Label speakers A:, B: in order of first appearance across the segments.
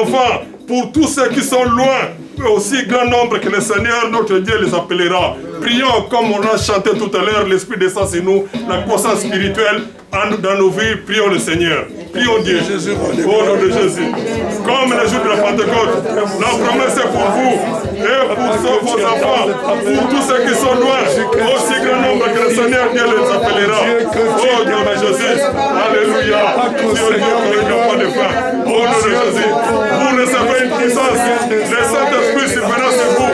A: enfants, pour tous ceux qui sont loin, mais aussi grand nombre que le Seigneur, notre Dieu, les appellera. Prions comme on a chanté tout à l'heure, l'Esprit descend sur nous, la croissance spirituelle dans nos vies. Prions le Seigneur. Prions Dieu. Au nom de Jésus. Comme le jour de la Pentecôte, la promesse est pour vous et pour vos enfants, pour tous ceux qui sont loin, aussi grand nombre que le Seigneur Dieu les appellera. Au nom de Jésus. Alléluia. Dieu ne pas de fin. Au nom de Jésus. Vous recevez une puissance. Le Saint-Esprit survenant sur vous.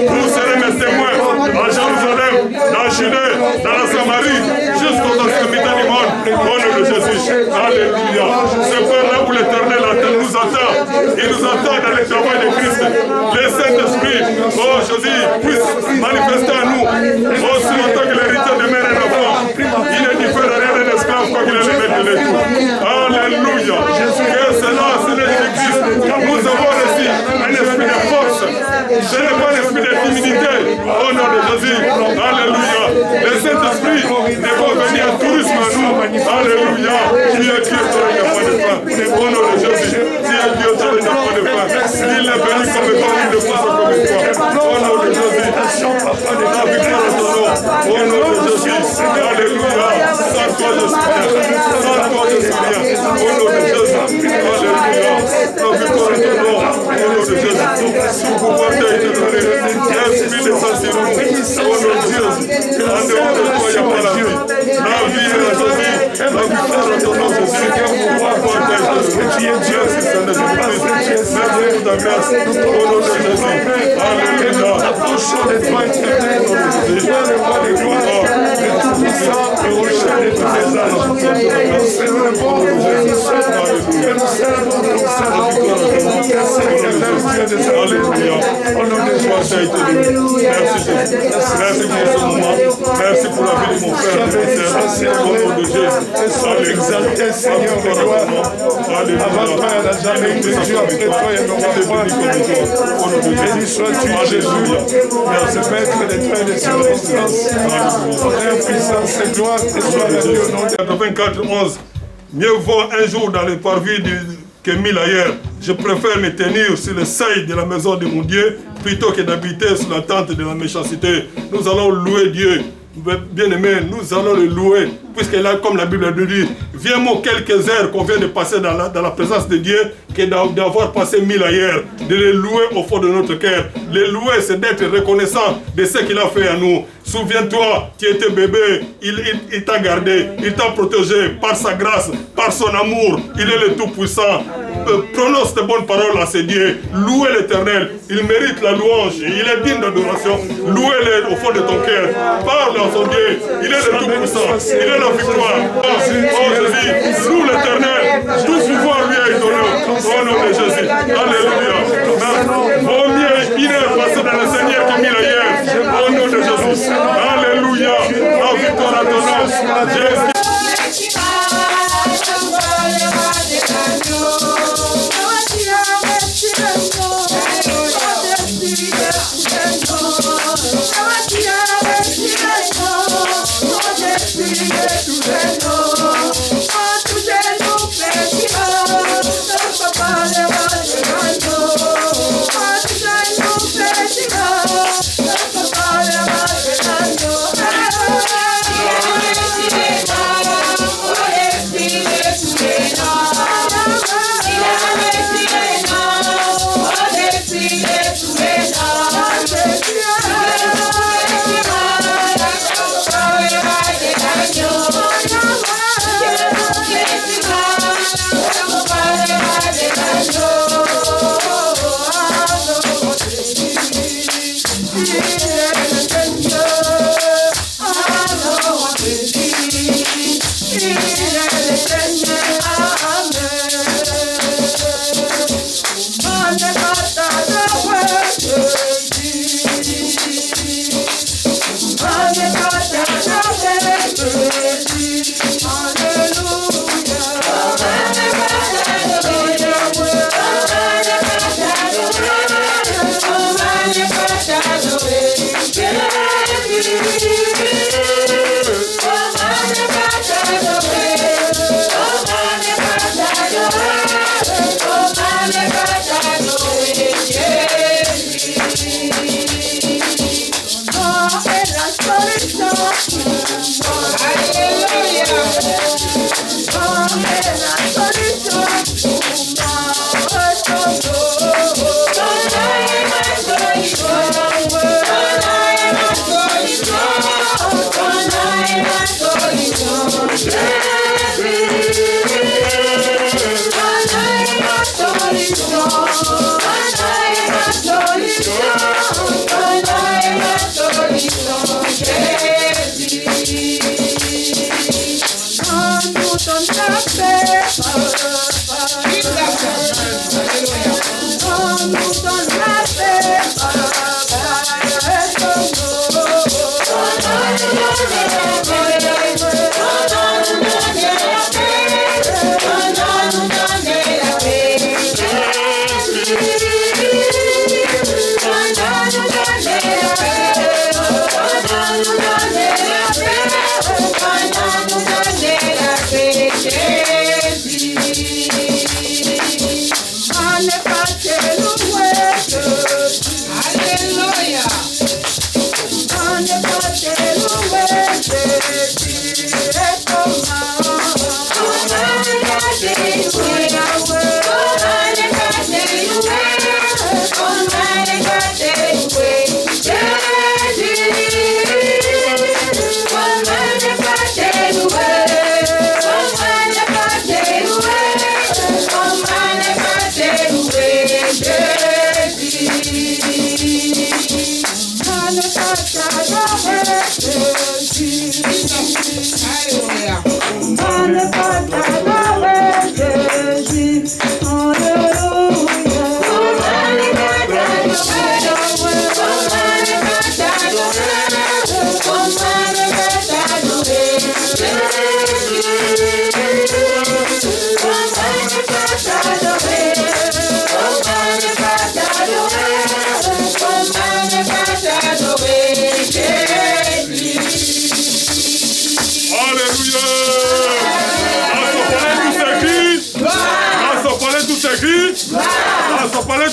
A: Vous serez mes témoins à Jérusalem, dans Judée, dans la Samarie, jusqu'aux extrémités du monde. Au nom de Jésus. Alléluia. C'est par là où l'Éternel nous attend. Il nous attend dans le travail de Christ. Le Saint-Esprit, oh Jésus, puisse manifester à nous. Aussi longtemps que l'héritier demeure un enfant, il ne diffère rien d'un esclave quoi qu'il ait le maître de tout. Alléluia. Que cela, ce n'est l'Église. Nous avons reçu un esprit de force. Ce n'est pas un esprit de timidité. Au nom de Jésus. Alléluia. Le Saint-Esprit ne va venir en tourisme à nous. Alléluia. Dieu, Dieu, il n'y a pas de fin. Au nom de Jésus. Dieu, Dieu, il n'y a pas de fin. Il est béni comme toi, il ne passe comme toi. Au nom de Jésus. La victoire est ton nom. Au nom de Jésus. Alléluia. Sans toi, je suis rien. Sans toi, je suis rien. Au nom de Jésus. Alléluia. La victoire est ton nom. Au nom de Jésus. Sous pouvoir t'être donné. L'esprit de Saint-Simon. Au nom de Jésus. En dehors de toi, il n'y a pas la vie. La vie est la Jésus. La victoire est ton nom, Jésus. Pouvoir t'être donné. Merci, Seigneur Jésus-Christ. Merci pour ta grâce. Au nom de Jésus. Alléluia. Touchons les doigts éternels. Au nom de Jésus. Alléluia. Le rocher de tous les âges. Nous célébrons le Jésus. Et nous célébrons le Alléluia. Au nom de Jésus. Merci Jésus. Merci pour ce moment. Merci pour la vie de mon frère et de mon sœur. Au nom de Jésus. Sois exalté, Seigneur de gloire. Avant toi, il n'y a jamais eu de Dieu après toi et non pas. Béni sois-tu, Jésus. Merci, Maître des trains de circonstances. Honneur, puissance et gloire, et soit la vie au nom de 84, 11. Mieux vaut un jour dans le parvis que 1000 ailleurs. Je préfère me tenir sur le seuil de la maison de mon Dieu plutôt que d'habiter sous la tente de la méchanceté. Nous allons louer Dieu. Bien-aimé, nous allons le louer, puisque là, comme la Bible nous dit, viens-moi quelques heures qu'on vient de passer dans la présence de Dieu, que d'avoir passé 1000 ailleurs, de le louer au fond de notre cœur. Le louer, c'est d'être reconnaissant de ce qu'il a fait à nous. Souviens-toi, tu étais bébé, il t'a gardé, il t'a protégé par sa grâce, par son amour. Il est le Tout-Puissant. Prononce de bonnes paroles à ses dieux. Louez l'Éternel. Il mérite la louange. Il est digne d'adoration. Louez-le au fond de ton cœur. Parle à son Dieu. Il est le Tout-Puissant. Il est la victoire. Oh Jésus, loue l'Éternel. Tout pouvoir lui est donné. Au nom de Jésus. Alléluia. Vaut mieux une heure passée dans le Seigneur que 1000 ailleurs. Au nom de Jésus. Alléluia. La victoire à ton nom. Jésus.
B: Oh,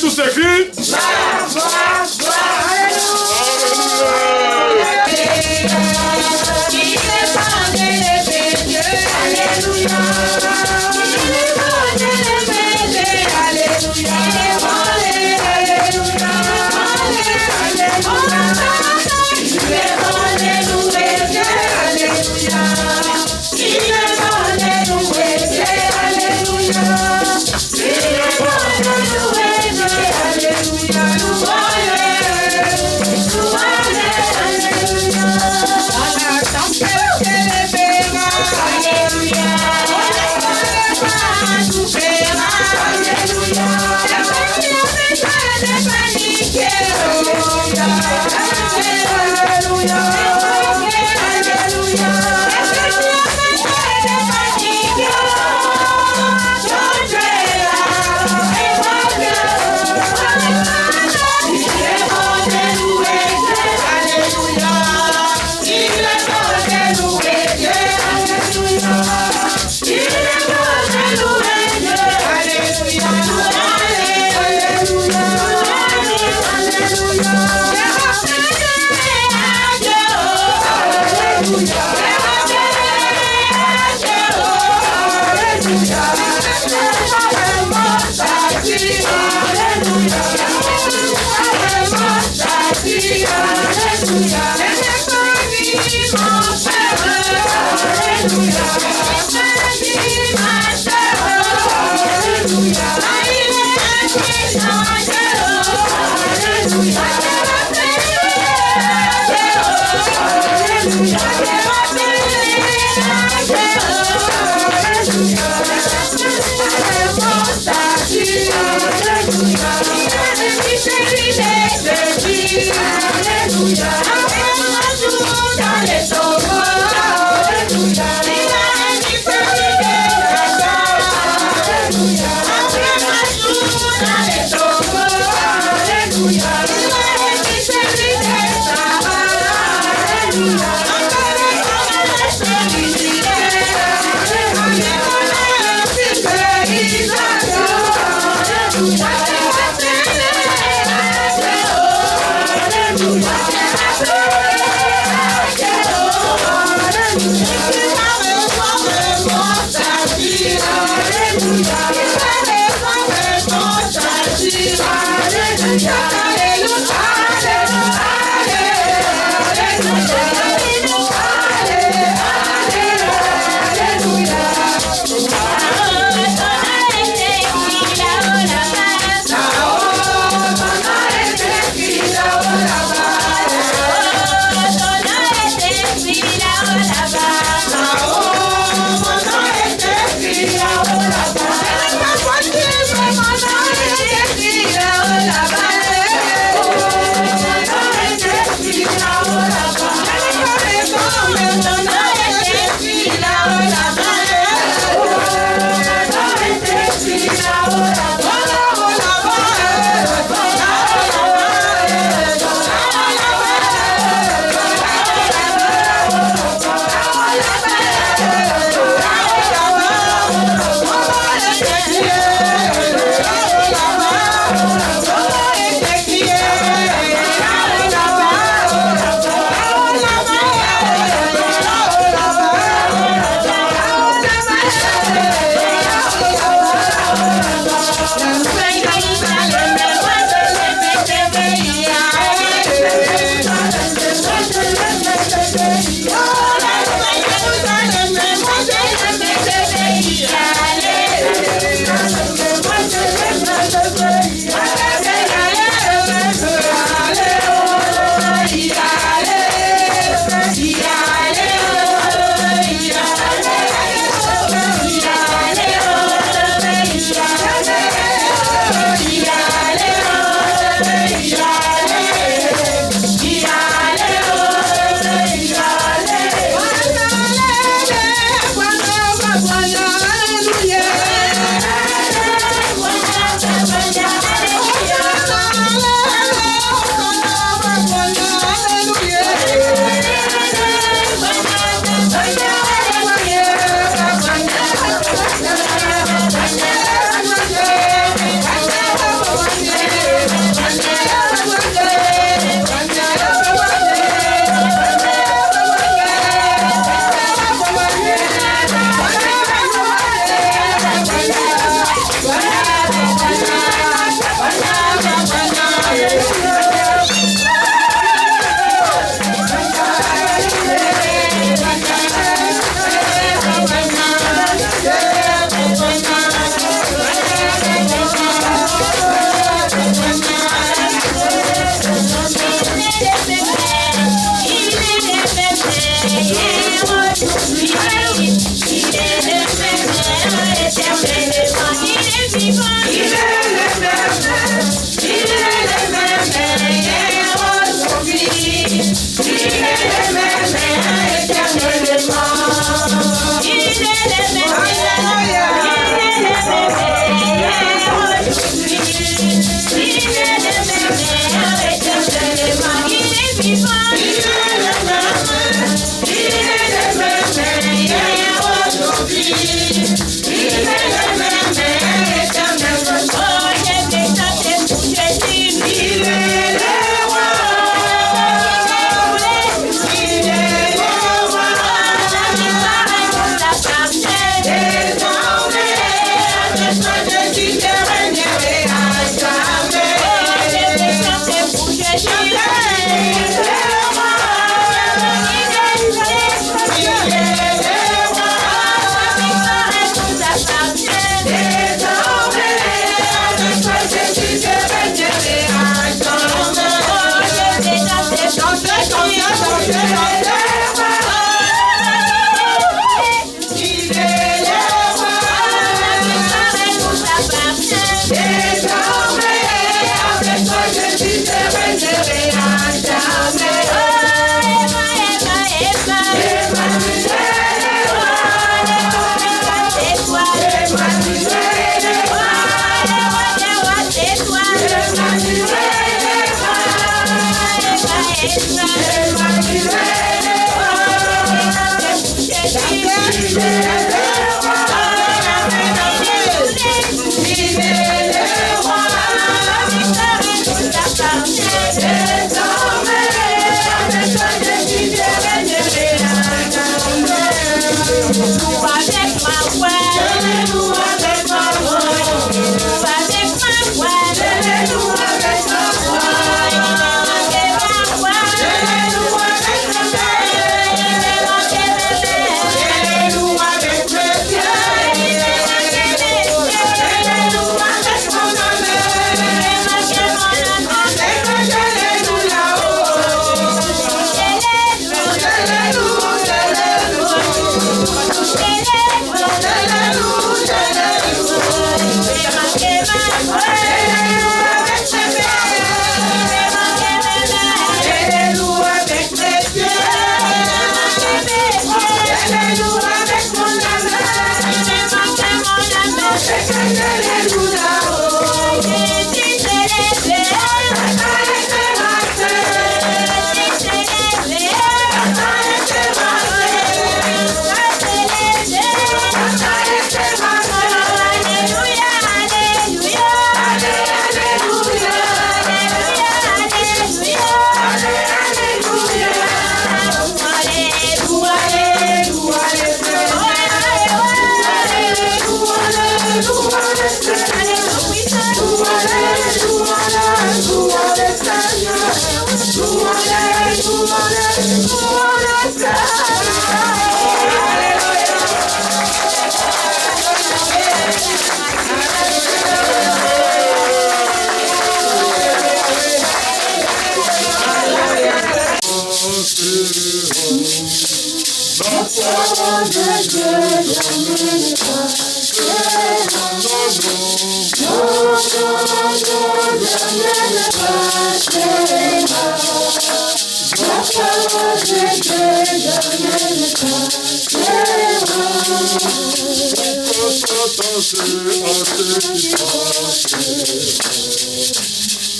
A: Tous ces cris.
B: La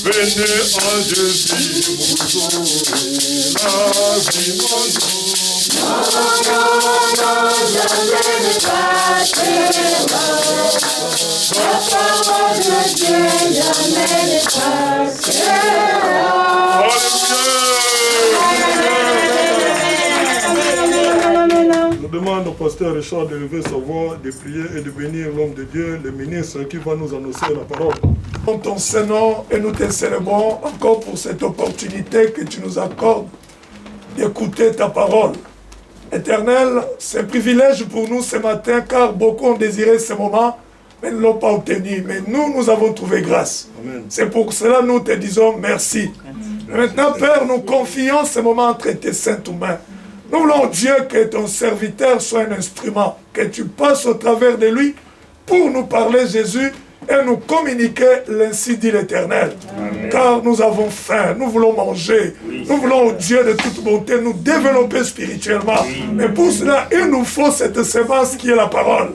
A: Venez à Jésus, vous sauvez la vie, mon Dieu. Non, jamais ne passera. La parole de Dieu jamais ne passera. Je demande au pasteur Richard de lever sa voix, de prier et de bénir l'homme de Dieu, le ministre qui va nous annoncer la parole.
B: Dans ton Saint-Nom, et nous te célébrons encore pour cette opportunité que tu nous accordes d'écouter ta parole. Éternel, c'est un privilège pour nous ce matin, car beaucoup ont désiré ce moment, mais ne l'ont pas obtenu. Mais nous avons trouvé grâce. C'est pour cela que nous te disons merci. Maintenant, Père, nous confions ce moment entre tes saintes mains. Nous voulons, Dieu, que ton serviteur soit un instrument, que tu passes au travers de lui pour nous parler, Jésus, et nous communiquer l'ainsi dit l'Éternel. Car nous avons faim, nous voulons manger, nous voulons, Dieu de toute bonté, nous développer spirituellement. Mais pour cela, il nous faut cette semence qui est la parole.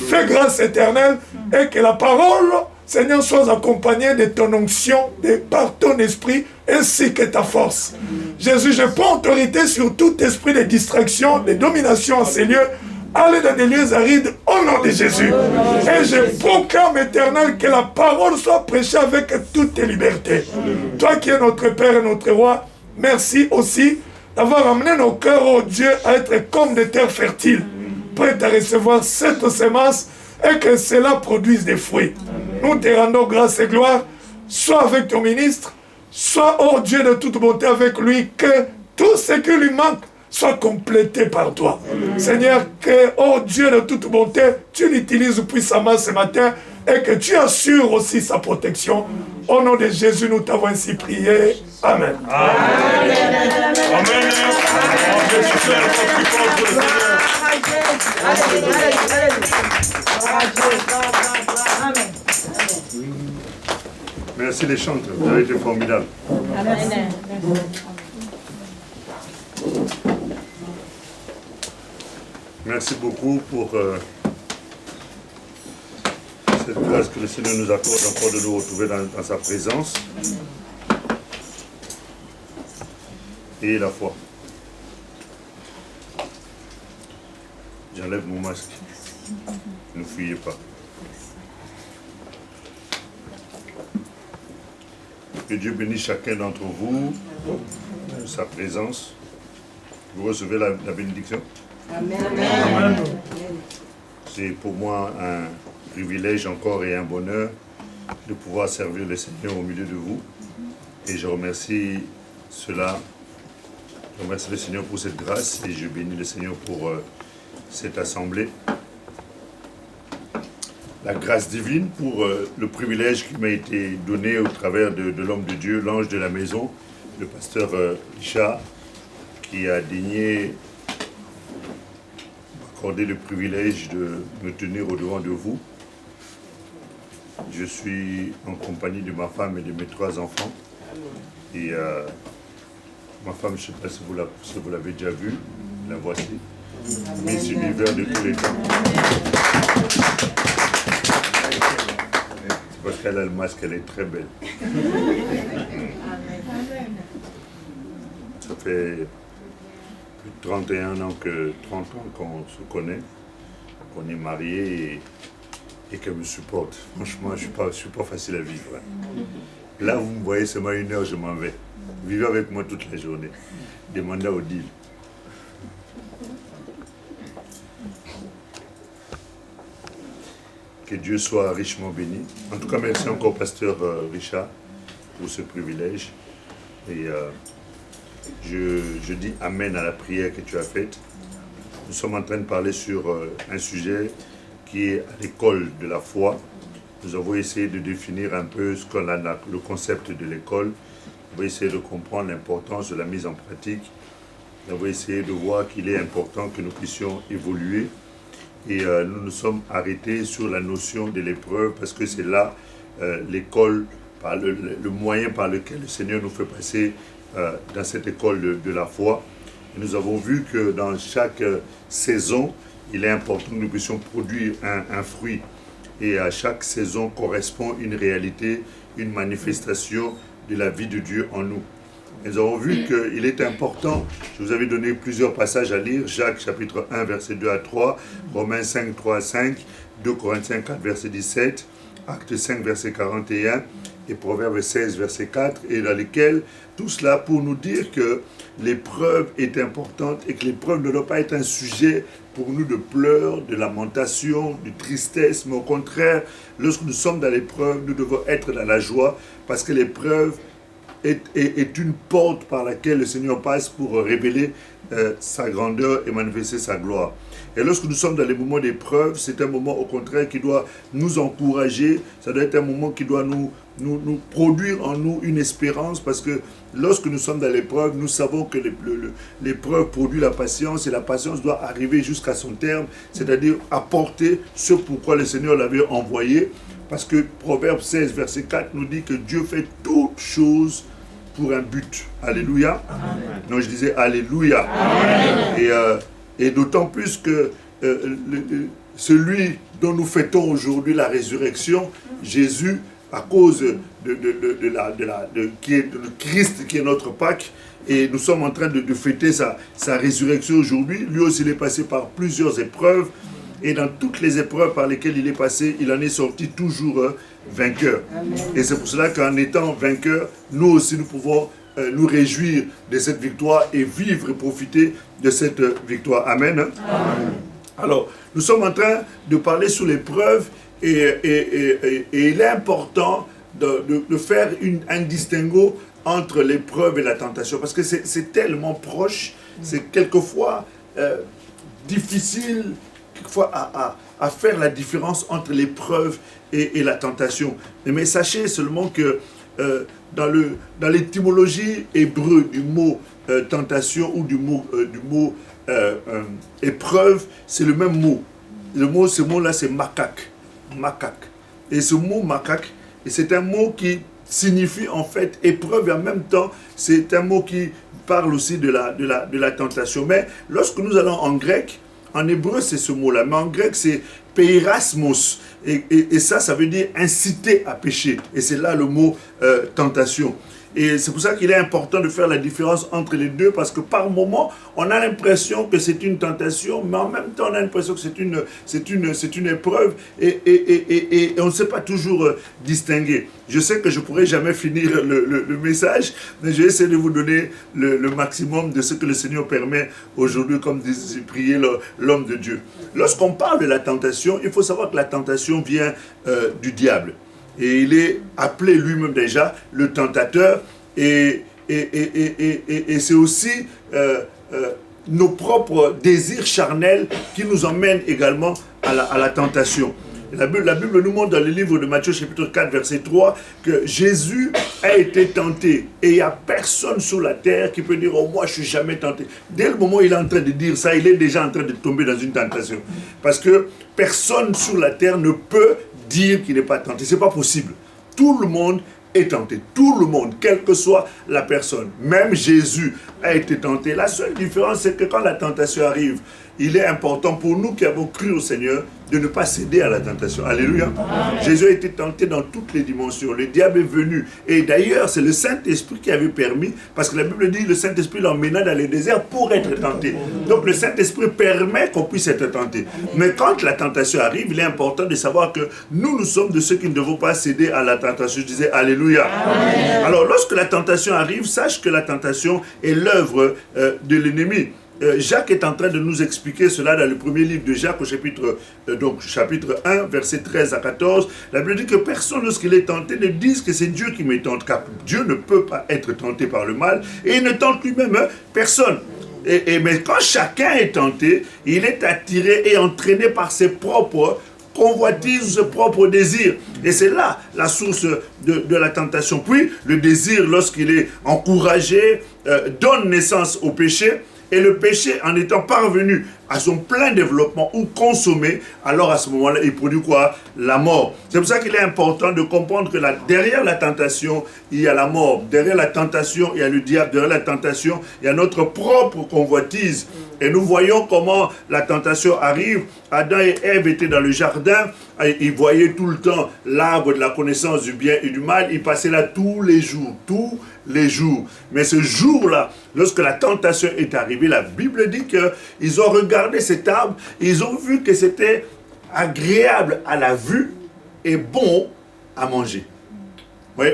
B: Fais grâce éternelle et que la parole, Seigneur, soit accompagnée de ton onction, par ton esprit, ainsi que ta force. Jésus, je prends autorité sur tout esprit de distraction, de domination en ces lieux. Allez dans des lieux arides au nom de Jésus. Et je proclame, Éternel, que la parole soit prêchée avec toute liberté. Toi qui es notre Père et notre Roi, merci aussi d'avoir amené nos cœurs, oh Dieu, à être comme des terres fertiles, prêtes à recevoir cette semence et que cela produise des fruits. Nous te rendons grâce et gloire, soit avec ton ministre, soit, oh Dieu de toute bonté, avec lui, que tout ce qui lui manque soit complété par toi. Seigneur, que, oh Dieu de toute bonté, tu l'utilises puissamment ce matin et que tu assures aussi sa protection. Au nom de Jésus, nous t'avons ainsi prié. Amen.
A: Amen. Amen. Merci les chanteurs, vous avez été formidables. Amen. Merci beaucoup pour cette grâce que le Seigneur nous accorde encore de nous retrouver dans sa présence. Et la foi. J'enlève mon masque. Ne fuyez pas. Que Dieu bénisse chacun d'entre vous, sa présence. Vous recevez la bénédiction. Amen. Amen. C'est pour moi un privilège encore et un bonheur de pouvoir servir le Seigneur au milieu de vous. Et je remercie cela. Je remercie le Seigneur pour cette grâce et je bénis le Seigneur pour cette assemblée. La grâce divine pour le privilège qui m'a été donné au travers de l'homme de Dieu, l'ange de la maison, le pasteur Richard, qui a daigné m'accorder le privilège de me tenir au-devant de vous. Je suis en compagnie de ma femme et de mes 3 enfants. Et ma femme, je ne sais pas si vous l'avez déjà vue, la voici. Miss Univers de tous les temps. Parce qu'elle a le masque, elle est très belle. Ça fait plus de 31 ans que 30 ans qu'on se connaît, qu'on est mariés et qu'elle me supporte. Franchement, je ne suis pas facile à vivre. Là, vous me voyez seulement 1 heure, je m'en vais. Vivez avec moi toute la journée. Demandez à Odile. Que Dieu soit richement béni. En tout cas, merci encore, pasteur Richard, pour ce privilège. Et je dis Amen à la prière que tu as faite. Nous sommes en train de parler sur un sujet qui est à l'école de la foi. Nous avons essayé de définir un peu ce qu'on a, le concept de l'école. Nous avons essayé de comprendre l'importance de la mise en pratique. Nous avons essayé de voir qu'il est important que nous puissions évoluer. Et nous nous sommes arrêtés sur la notion de l'épreuve parce que c'est là l'école, le moyen par lequel le Seigneur nous fait passer dans cette école de la foi. Et nous avons vu que dans chaque saison, il est important que nous puissions produire un fruit. Et à chaque saison correspond une réalité, une manifestation de la vie de Dieu en nous. Nous avons vu qu'il est important, je vous avais donné plusieurs passages à lire, Jacques chapitre 1 verset 2 à 3, Romains 5, 3 à 5, 2 Corinthiens 4 verset 17, Actes 5 verset 41 et Proverbes 16 verset 4, et dans lesquels tout cela pour nous dire que l'épreuve est importante et que l'épreuve ne doit pas être un sujet pour nous de pleurs, de lamentation, de tristesse, mais au contraire, lorsque nous sommes dans l'épreuve, nous devons être dans la joie parce que l'épreuve est une porte par laquelle le Seigneur passe pour révéler sa grandeur et manifester sa gloire. Et lorsque nous sommes dans les moments d'épreuve, c'est un moment au contraire qui doit nous encourager, ça doit être un moment qui doit nous produire en nous une espérance, parce que lorsque nous sommes dans l'épreuve, nous savons que l'épreuve produit la patience, et la patience doit arriver jusqu'à son terme, c'est-à-dire apporter ce pourquoi le Seigneur l'avait envoyé, parce que Proverbe 16, verset 4 nous dit que Dieu fait toutes choses pour un but. Alléluia. Amen. Non, je disais Alléluia. Amen. Et d'autant plus que celui dont nous fêtons aujourd'hui la résurrection, Jésus,
C: à cause de Christ qui est notre Pâques. Et nous sommes en train de fêter sa résurrection aujourd'hui. Lui aussi, il est passé par plusieurs épreuves. Et dans toutes les épreuves par lesquelles il est passé, il en est sorti toujours vainqueur. Amen. Et c'est pour cela qu'en étant vainqueur, nous aussi, nous pouvons nous réjouir de cette victoire et vivre et profiter de cette victoire. Amen. Amen. Alors, nous sommes en train de parler sur l'épreuve et il est important de faire un distinguo entre l'épreuve et la tentation, parce que c'est tellement proche, c'est quelquefois difficile à faire la différence entre l'épreuve et la tentation. Mais sachez seulement que dans l'étymologie hébreu du mot tentation ou du mot épreuve, c'est le même mot. Ce mot-là, c'est makak. Et ce mot makak, c'est un mot qui signifie en fait épreuve et en même temps, c'est un mot qui parle aussi de la tentation. Mais lorsque nous allons en grec, en hébreu, c'est ce mot-là, mais en grec, c'est peirasmos. Et ça veut dire inciter à pécher. Et c'est là le mot tentation. Et c'est pour ça qu'il est important de faire la différence entre les deux, parce que par moment, on a l'impression que c'est une tentation, mais en même temps, on a l'impression que c'est une épreuve, et on ne sait pas toujours distinguer. Je sais que je ne pourrai jamais finir le message, mais je vais essayer de vous donner le maximum de ce que le Seigneur permet aujourd'hui, comme priait l'homme de Dieu. Lorsqu'on parle de la tentation, il faut savoir que la tentation vient du diable. Et il est appelé lui-même déjà le tentateur. Et c'est aussi nos propres désirs charnels qui nous emmènent également à la tentation. La Bible nous montre dans le livre de Matthieu chapitre 4 verset 3 que Jésus a été tenté. Et il n'y a personne sur la terre qui peut dire « Oh, moi je ne suis jamais tenté ». Dès le moment où il est en train de dire ça, il est déjà en train de tomber dans une tentation. Parce que personne sur la terre ne peut dire qu'il n'est pas tenté. Ce n'est pas possible. Tout le monde est tenté. Tout le monde, quelle que soit la personne. Même Jésus a été tenté. La seule différence, c'est que quand la tentation arrive, il est important pour nous qui avons cru au Seigneur de ne pas céder à la tentation. Alléluia. Amen. Jésus a été tenté dans toutes les dimensions. Le diable est venu. Et d'ailleurs, c'est le Saint-Esprit qui avait permis, parce que la Bible dit que le Saint-Esprit l'emmena dans les déserts pour être tenté. Donc le Saint-Esprit permet qu'on puisse être tenté. Mais quand la tentation arrive, il est important de savoir que nous sommes de ceux qui ne devons pas céder à la tentation. Je disais Alléluia. Amen. Alors lorsque la tentation arrive, sache que la tentation est l'œuvre de l'ennemi. Jacques est en train de nous expliquer cela dans le premier livre de Jacques au chapitre 1, verset 13 à 14. La Bible dit que personne, lorsqu'il est tenté, ne dise que c'est Dieu qui me tente, car Dieu ne peut pas être tenté par le mal, et il ne tente lui-même personne. Mais quand chacun est tenté, il est attiré et entraîné par ses propres convoitises, ses propres désirs. Et c'est là la source de la tentation. Puis, le désir, lorsqu'il est encouragé, donne naissance au péché. Et le péché, en étant parvenu à son plein développement ou consommé, alors à ce moment-là, il produit quoi? La mort. C'est pour ça qu'il est important de comprendre que derrière la tentation, il y a la mort. Derrière la tentation, il y a le diable. Derrière la tentation, il y a notre propre convoitise. Et nous voyons comment la tentation arrive. Adam et Ève étaient dans le jardin. Ils voyaient tout le temps l'arbre de la connaissance du bien et du mal. Ils passaient là tous les jours. Mais ce jour-là, lorsque la tentation est arrivée, la Bible dit qu'ils ont regardé cet arbre, ils ont vu que c'était agréable à la vue et bon à manger. Oui,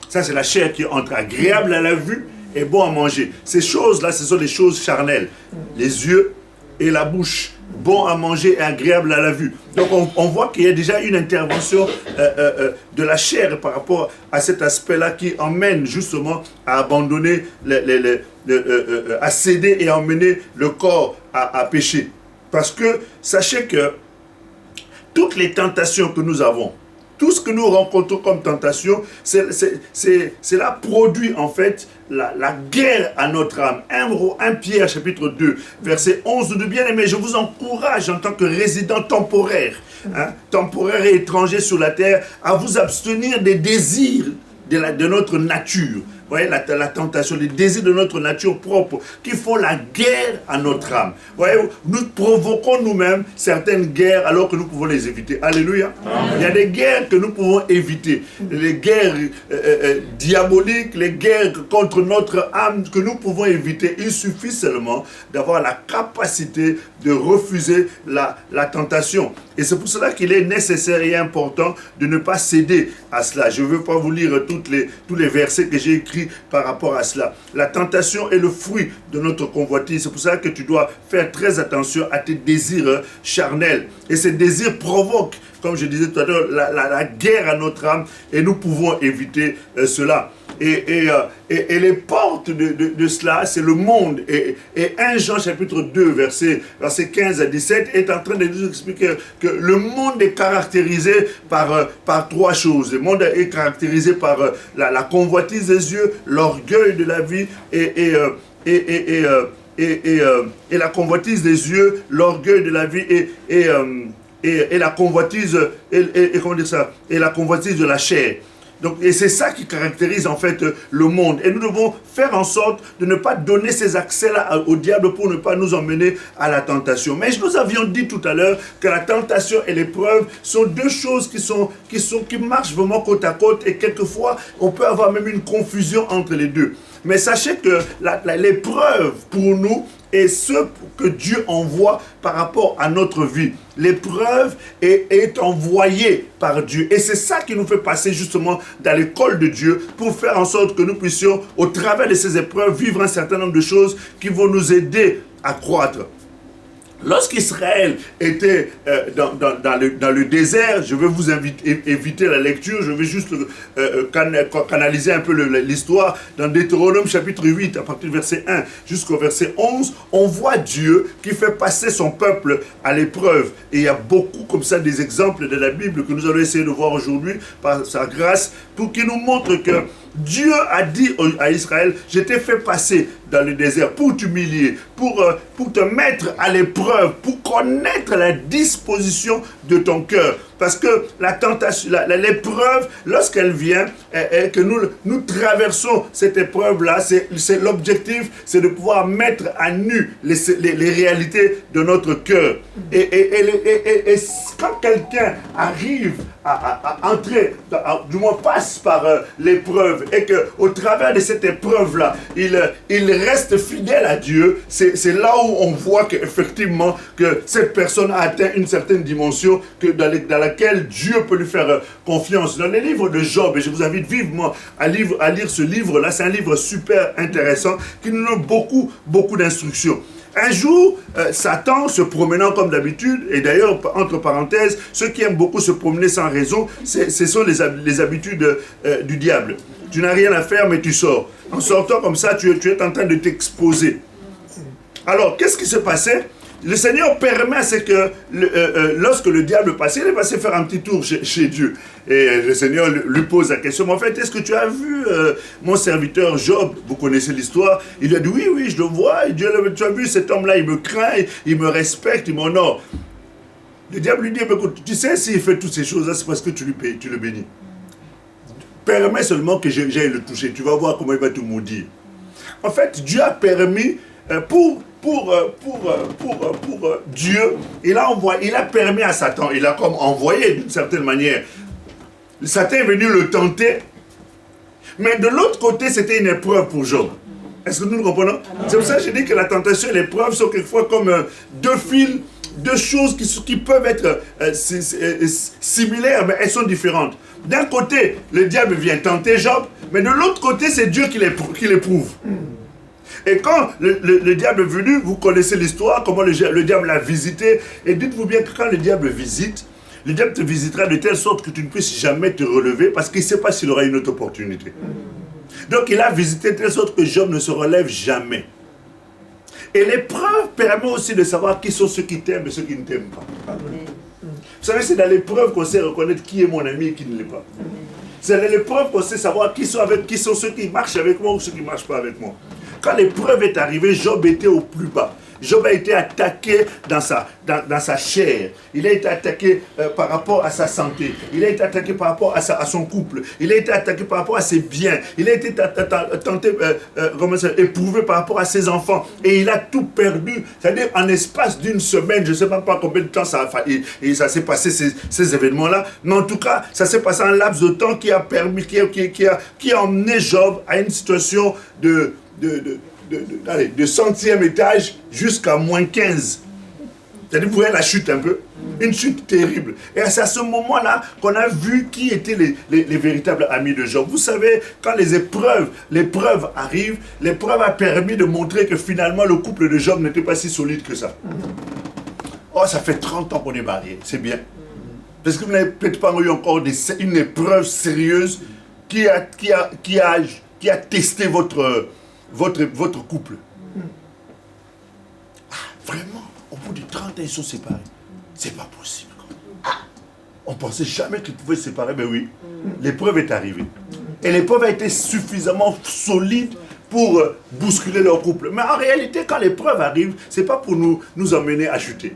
C: ça c'est la chair qui entre, agréable à la vue et bon à manger. Ces choses-là, ce sont des choses charnelles. Les yeux et la bouche, bon à manger et agréable à la vue. Donc on voit qu'il y a déjà une intervention de la chair par rapport à cet aspect-là qui emmène justement à abandonner, à céder et à emmener le corps à pécher. Parce que sachez que toutes les tentations que nous avons, tout ce que nous rencontrons comme tentation, cela produit en fait la guerre à notre âme. 1 Pierre chapitre 2, verset 11 de bien-aimé, je vous encourage en tant que résident temporaire, temporaire et étranger sur la terre, à vous abstenir des désirs de notre nature. Vous voyez, la tentation, les désirs de notre nature propre qui font la guerre à notre âme. Vous voyez, nous provoquons nous-mêmes certaines guerres alors que nous pouvons les éviter. Alléluia. Amen. Il y a des guerres que nous pouvons éviter. Les guerres diaboliques, les guerres contre notre âme que nous pouvons éviter. Il suffit seulement d'avoir la capacité de refuser la tentation. Et c'est pour cela qu'il est nécessaire et important de ne pas céder à cela. Je ne veux pas vous lire tous les versets que j'ai écrits par rapport à cela. La tentation est le fruit de notre convoitise. C'est pour cela que tu dois faire très attention à tes désirs charnels. Et ces désirs provoquent, comme je disais tout à l'heure, la guerre à notre âme. Et nous pouvons éviter cela. Et les portes de cela, c'est le monde. Et 1 Jean chapitre 2, verset 15 à 17, est en train de nous expliquer que le monde est caractérisé par trois choses. Le monde est caractérisé par la convoitise des yeux, l'orgueil de la vie et la convoitise des yeux, l'orgueil de la vie et la convoitise comment dire ça, et la convoitise de la chair. Donc, et c'est ça qui caractérise en fait le monde. Et nous devons faire en sorte de ne pas donner ces accès-là au diable pour ne pas nous emmener à la tentation. Mais nous avions dit tout à l'heure que la tentation et l'épreuve sont deux choses qui marchent vraiment côte à côte. Et quelquefois, on peut avoir même une confusion entre les deux. Mais sachez que l'épreuve pour nous est ce que Dieu envoie par rapport à notre vie. L'épreuve est envoyée par Dieu. Et c'est ça qui nous fait passer justement dans l'école de Dieu pour faire en sorte que nous puissions, au travers de ces épreuves, vivre un certain nombre de choses qui vont nous aider à croître. Lorsqu'Israël était dans le désert, je vais vous éviter la lecture, je vais juste canaliser un peu l'histoire. Dans Deutéronome chapitre 8, à partir du verset 1 jusqu'au verset 11, on voit Dieu qui fait passer son peuple à l'épreuve. Et il y a beaucoup comme ça des exemples de la Bible que nous allons essayer de voir aujourd'hui par sa grâce, pour qu'il nous montre que Dieu a dit à Israël, je t'ai fait passer dans le désert pour t'humilier, pour te mettre à l'épreuve, pour connaître la disposition de ton cœur. Parce que la tentation, l'épreuve, lorsqu'elle vient, et que nous traversons cette épreuve-là, c'est l'objectif, c'est de pouvoir mettre à nu les réalités de notre cœur. Et quand quelqu'un arrive à entrer, du moins passe par l'épreuve, et qu'au travers de cette épreuve-là, il reste fidèle à Dieu, c'est là où on voit qu'effectivement, que cette personne a atteint une certaine dimension dans laquelle Dieu peut lui faire confiance. Dans les livres de Job, et je vous invite vivement à lire ce livre-là, c'est un livre super intéressant qui nous donne beaucoup d'instructions. Un jour, Satan, se promenant comme d'habitude, et d'ailleurs, entre parenthèses, ceux qui aiment beaucoup se promener sans raison, ce sont les habitudes du diable. Tu n'as rien à faire, mais tu sors. En sortant comme ça, tu es en train de t'exposer. Alors, qu'est-ce qui se passait? Le Seigneur permet à ce que, lorsque le diable passait, il est passé faire un petit tour chez Dieu. Et le Seigneur lui pose la question, mais en fait, est-ce que tu as vu mon serviteur Job? Vous connaissez l'histoire. Il lui a dit, oui, je le vois. Et Dieu, tu as vu cet homme-là, il me craint, il me respecte, il m'honore. Le diable lui dit, écoute, tu sais, s'il fait toutes ces choses-là, c'est parce que tu le bénis. Permets seulement que j'aille le toucher. Tu vas voir comment il va te maudire. En fait, Dieu a permis pour Dieu, il a permis à Satan, il a comme envoyé d'une certaine manière. Satan est venu le tenter, mais de l'autre côté, c'était une épreuve pour Job. Est-ce que nous le comprenons? C'est pour ça que je dis que la tentation et l'épreuve sont quelquefois comme deux fils, deux choses qui peuvent être similaires, mais elles sont différentes. D'un côté, le diable vient tenter Job, mais de l'autre côté, c'est Dieu qui l'éprouve. Et quand le diable est venu, vous connaissez l'histoire, comment le diable l'a visité. Et dites-vous bien que quand le diable visite, le diable te visitera de telle sorte que tu ne puisses jamais te relever parce qu'il ne sait pas s'il aura une autre opportunité. Donc il a visité de telle sorte que Job ne se relève jamais. Et l'épreuve permet aussi de savoir qui sont ceux qui t'aiment et ceux qui ne t'aiment pas. Vous savez, c'est dans l'épreuve qu'on sait reconnaître qui est mon ami et qui ne l'est pas. C'est dans l'épreuve qu'on sait savoir qui sont ceux qui marchent avec moi ou ceux qui ne marchent pas avec moi. Quand l'épreuve est arrivée, Job était au plus bas. Job a été attaqué dans sa chair. Il a été attaqué par rapport à sa santé. Il a été attaqué par rapport à son couple. Il a été attaqué par rapport à ses biens. Il a été éprouvé par rapport à ses enfants. Et il a tout perdu. C'est-à-dire, en espace d'une semaine, je ne sais pas combien de temps ça s'est passé, ces événements-là. Mais en tout cas, ça s'est passé en laps de temps qui a permis, qui a emmené Job à une situation de 100e étage jusqu'à moins 15. C'est-à-dire, vous voyez la chute un peu, une chute terrible. Et c'est à ce moment-là qu'on a vu qui étaient les véritables amis de Job. Vous savez, quand l'épreuve arrive, l'épreuve a permis de montrer que finalement le couple de Job n'était pas si solide que ça. Oh, ça fait 30 ans qu'on est mariés, c'est bien. Parce que vous n'avez peut-être pas eu encore une épreuve sérieuse qui a testé votre couple. Ah, vraiment, au bout de 30 ans, ils sont séparés. C'est pas possible. On ne pensait jamais qu'ils pouvaient se séparer, mais oui, l'épreuve est arrivée. Et l'épreuve a été suffisamment solide pour bousculer leur couple. Mais en réalité, quand l'épreuve arrive, ce n'est pas pour nous emmener à chuter.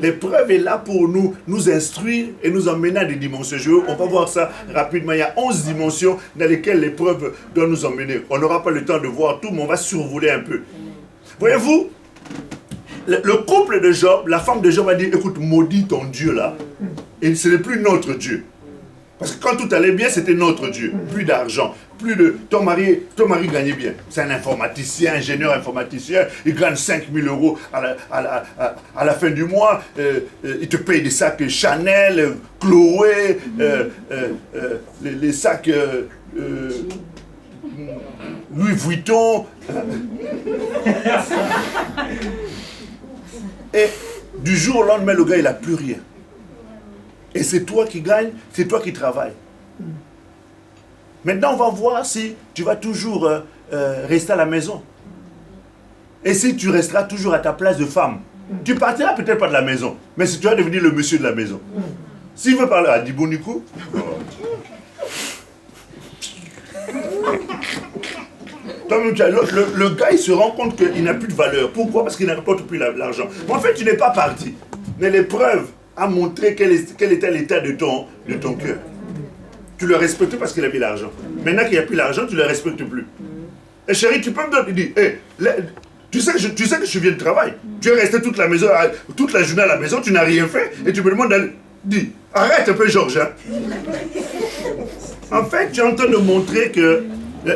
C: L'épreuve est là pour nous instruire et nous emmener à des dimensions. On va voir ça rapidement. Il y a 11 dimensions dans lesquelles l'épreuve doit nous emmener. On n'aura pas le temps de voir tout, mais on va survoler un peu. Voyez-vous, le couple de Job, la femme de Job a dit, écoute, maudis ton Dieu là, et ce n'est plus notre Dieu. Parce que quand tout allait bien, c'était notre Dieu. Plus d'argent, plus de... Ton mari gagnait bien. C'est un informaticien, ingénieur informaticien. Il gagne 5 000 € à la fin du mois. Il te paye des sacs Chanel, Chloé, les sacs Louis Vuitton. Et du jour au lendemain, le gars, il n'a plus rien. Et c'est toi qui gagnes, c'est toi qui travailles. Maintenant, on va voir si tu vas toujours rester à la maison. Et si tu resteras toujours à ta place de femme. Tu partiras peut-être pas de la maison, mais si tu vas devenir le monsieur de la maison. S'il veut parler à Dibonikou, le gars, il se rend compte qu'il n'a plus de valeur. Pourquoi? Parce qu'il n'apporte plus l'argent. En fait, tu n'es pas parti. Mais l'épreuve a montré quel était l'état de ton cœur. Tu le respectais parce qu'il avait l'argent. Maintenant qu'il n'y a plus l'argent, tu ne le respectes plus. Et chérie, tu peux me dire, tu sais que je viens de travail. Tu es resté toute la journée à la maison, tu n'as rien fait, et tu me demandes d'aller... Dis, arrête un peu, Georges. Hein. En fait, tu es en train de montrer que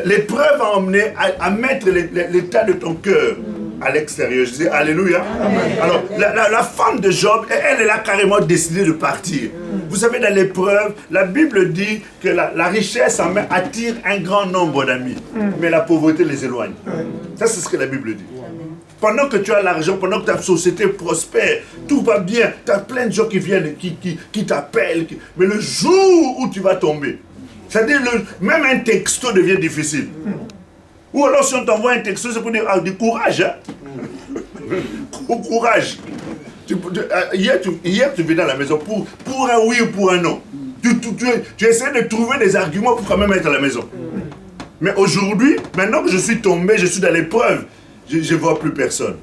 C: l'épreuve a emmené à mettre l'état de ton cœur à l'extérieur. Je dis alléluia. Amen. Alors, la femme de Job, elle a carrément décidé de partir. Vous savez, dans l'épreuve, la Bible dit que la richesse en main attire un grand nombre d'amis, mais la pauvreté les éloigne. Ça, c'est ce que la Bible dit. Pendant que tu as l'argent, pendant que ta société prospère, tout va bien, tu as plein de gens qui viennent, qui t'appellent, mais le jour où tu vas tomber, c'est-à-dire même un texto devient difficile. Ou alors si on t'envoie un texto, c'est pour dire, du courage. Hein? Courage. Hier, tu venais à la maison pour un oui ou pour un non. Tu essaies de trouver des arguments pour quand même être à la maison. Mais aujourd'hui, maintenant que je suis tombé, je suis dans l'épreuve, je ne vois plus personne.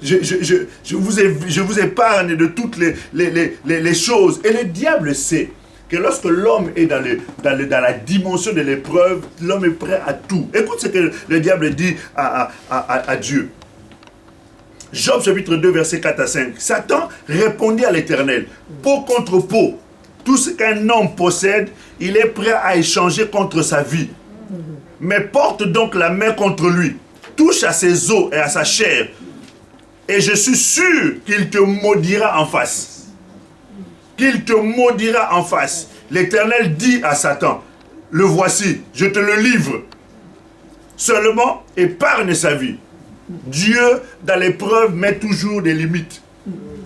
C: Je vous épargne de toutes les choses. Et le diable sait que lorsque l'homme est dans la dimension de l'épreuve, l'homme est prêt à tout. Écoute ce que le diable dit à Dieu. Job chapitre 2, versets 4 à 5. Satan répondit à l'Éternel, peau contre peau. Tout ce qu'un homme possède, il est prêt à échanger contre sa vie. Mais porte donc la main contre lui. Touche à ses os et à sa chair. Et je suis sûr qu'il te maudira en face. Qu'il te maudira en face. L'Éternel dit à Satan, le voici, je te le livre. Seulement, épargne sa vie. Dieu, dans l'épreuve, met toujours des limites.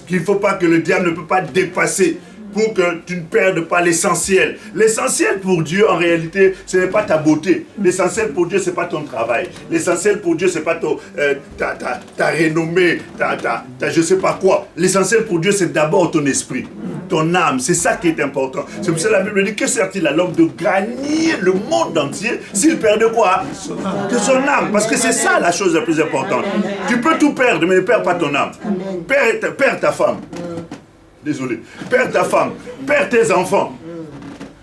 C: Qu'il ne faut pas que le diable ne peut pas dépasser pour que tu ne perdes pas l'essentiel. L'essentiel pour Dieu, en réalité, ce n'est pas ta beauté. L'essentiel pour Dieu, ce n'est pas ton travail. L'essentiel pour Dieu, ce n'est pas ta renommée, je ne sais pas quoi. L'essentiel pour Dieu, c'est d'abord ton esprit. ton âme. C'est ça qui est important. C'est pour ça que la Bible dit, que sert-il à l'homme de gagner le monde entier s'il perd de quoi? De son âme. Parce que c'est ça la chose la plus importante. Tu peux tout perdre, mais ne perds pas ton âme. Perds ta femme. Désolé. Perds ta femme. Perds tes enfants.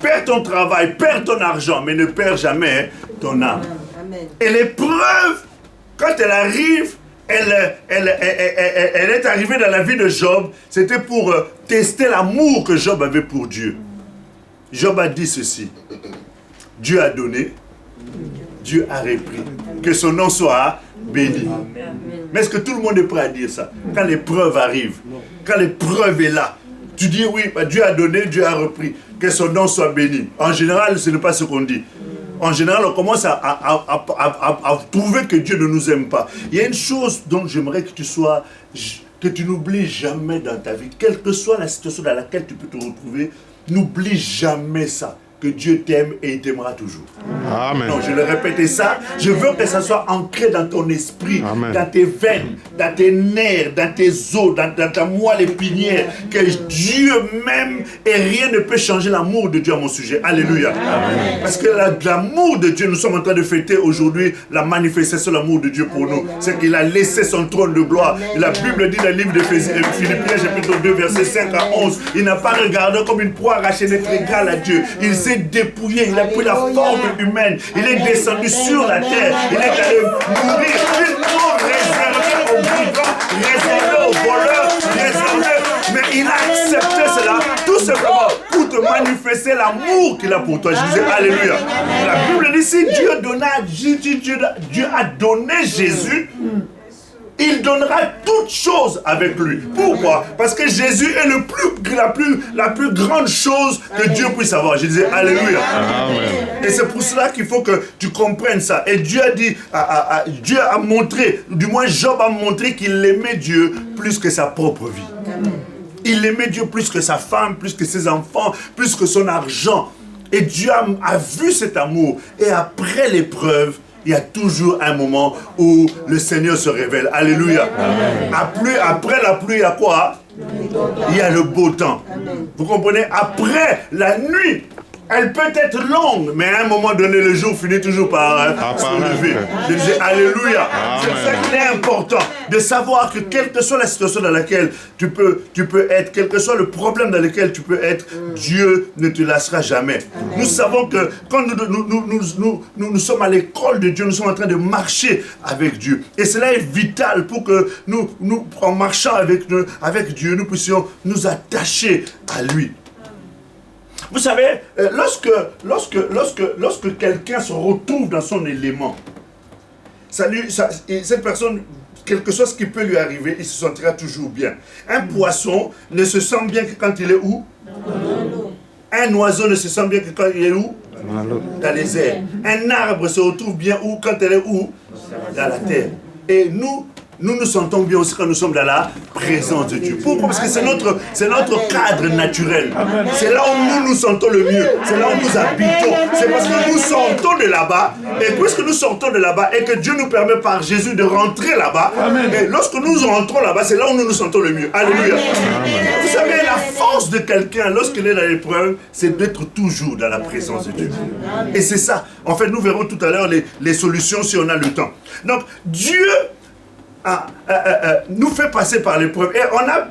C: Perds ton travail. Perds ton argent. Mais ne perds jamais ton âme. Et l'épreuve, quand elle arrive, elle est arrivée dans la vie de Job, c'était pour tester l'amour que Job avait pour Dieu. Job a dit ceci: Dieu a donné, Dieu a repris. Que son nom soit béni. Mais est-ce que tout le monde est prêt à dire ça? Quand l'épreuve arrive, quand l'épreuve est là, tu dis oui, bah Dieu a donné, Dieu a repris. Que son nom soit béni. En général, ce n'est pas ce qu'on dit. En général, on commence à trouver que Dieu ne nous aime pas. Il y a une chose dont j'aimerais que tu n'oublies jamais dans ta vie, quelle que soit la situation dans laquelle tu peux te retrouver, n'oublie jamais ça, que Dieu t'aime et il t'aimera toujours.
A: Amen.
C: Non, je vais répéter ça. Je veux que ça soit ancré dans ton esprit,
A: Amen.
C: dans tes veines, dans tes nerfs, dans tes os, dans ta moelle épinière, que Dieu m'aime et rien ne peut changer l'amour de Dieu à mon sujet. Alléluia. Amen. Parce que l'amour de Dieu, nous sommes en train de fêter aujourd'hui la manifestation de l'amour de Dieu pour nous. C'est qu'il a laissé son trône de gloire. La Bible dit dans le livre de Philippiens, chapitre 2, versets 5 à 11, il n'a pas regardé comme une proie arrachée d'être égal à Dieu. Il s'est dépouillé, il a pris la forme humaine, il est descendu sur la terre, il est allé mourir, une mort réservée aux brigands, réservée aux voleurs, réservée, mais il a accepté cela tout simplement pour te manifester l'amour qu'il a pour toi. Je disais alléluia. La Bible dit, si Dieu a donné Jésus, il donnera toutes choses avec lui. Pourquoi? Parce que Jésus est la plus grande chose que Dieu puisse avoir. Je disais alléluia. Amen. Et c'est pour cela qu'il faut que tu comprennes ça. Et Dieu a dit, Dieu a montré, du moins Job a montré qu'il aimait Dieu plus que sa propre vie. Amen. Il aimait Dieu plus que sa femme, plus que ses enfants, plus que son argent. Et Dieu a vu cet amour. Et après l'épreuve, il y a toujours un moment où le Seigneur se révèle. Alléluia. Après la pluie, il y a quoi? Il y a le beau temps. Vous comprenez? Après la nuit, elle peut être longue, mais à un moment donné, le jour finit toujours par se lever. Je disais alléluia. C'est ça qu'il est important de savoir que quelle que soit la situation dans laquelle tu peux être, quel que soit le problème dans lequel tu peux être, Dieu ne te lâchera jamais. Nous savons que quand nous sommes à l'école de Dieu, nous sommes en train de marcher avec Dieu. Et cela est vital pour que nous en marchant avec Dieu, nous puissions nous attacher à lui. Vous savez, lorsque quelqu'un se retrouve dans son élément, cette personne, quel que soit ce qui peut lui arriver, il se sentira toujours bien. Un poisson ne se sent bien que quand il est où? Dans l'eau. Un oiseau ne se sent bien que quand il est où? Dans les airs. Un arbre se retrouve bien où quand elle est où? Dans la terre. Et nous nous sentons bien aussi quand nous sommes dans la présence de Dieu. Pourquoi? Parce que c'est notre cadre naturel. C'est là où nous sentons le mieux. C'est là où nous habitons. C'est parce que nous sortons de là-bas. Et puisque nous sortons de là-bas et que Dieu nous permet par Jésus de rentrer là-bas, et lorsque nous rentrons là-bas, c'est là où nous nous sentons le mieux. Alléluia. Vous savez, la force de quelqu'un lorsqu'il est dans l'épreuve, c'est d'être toujours dans la présence de Dieu. Et c'est ça. En fait, nous verrons tout à l'heure les solutions si on a le temps. Donc, Dieu nous fait passer par l'épreuve. Et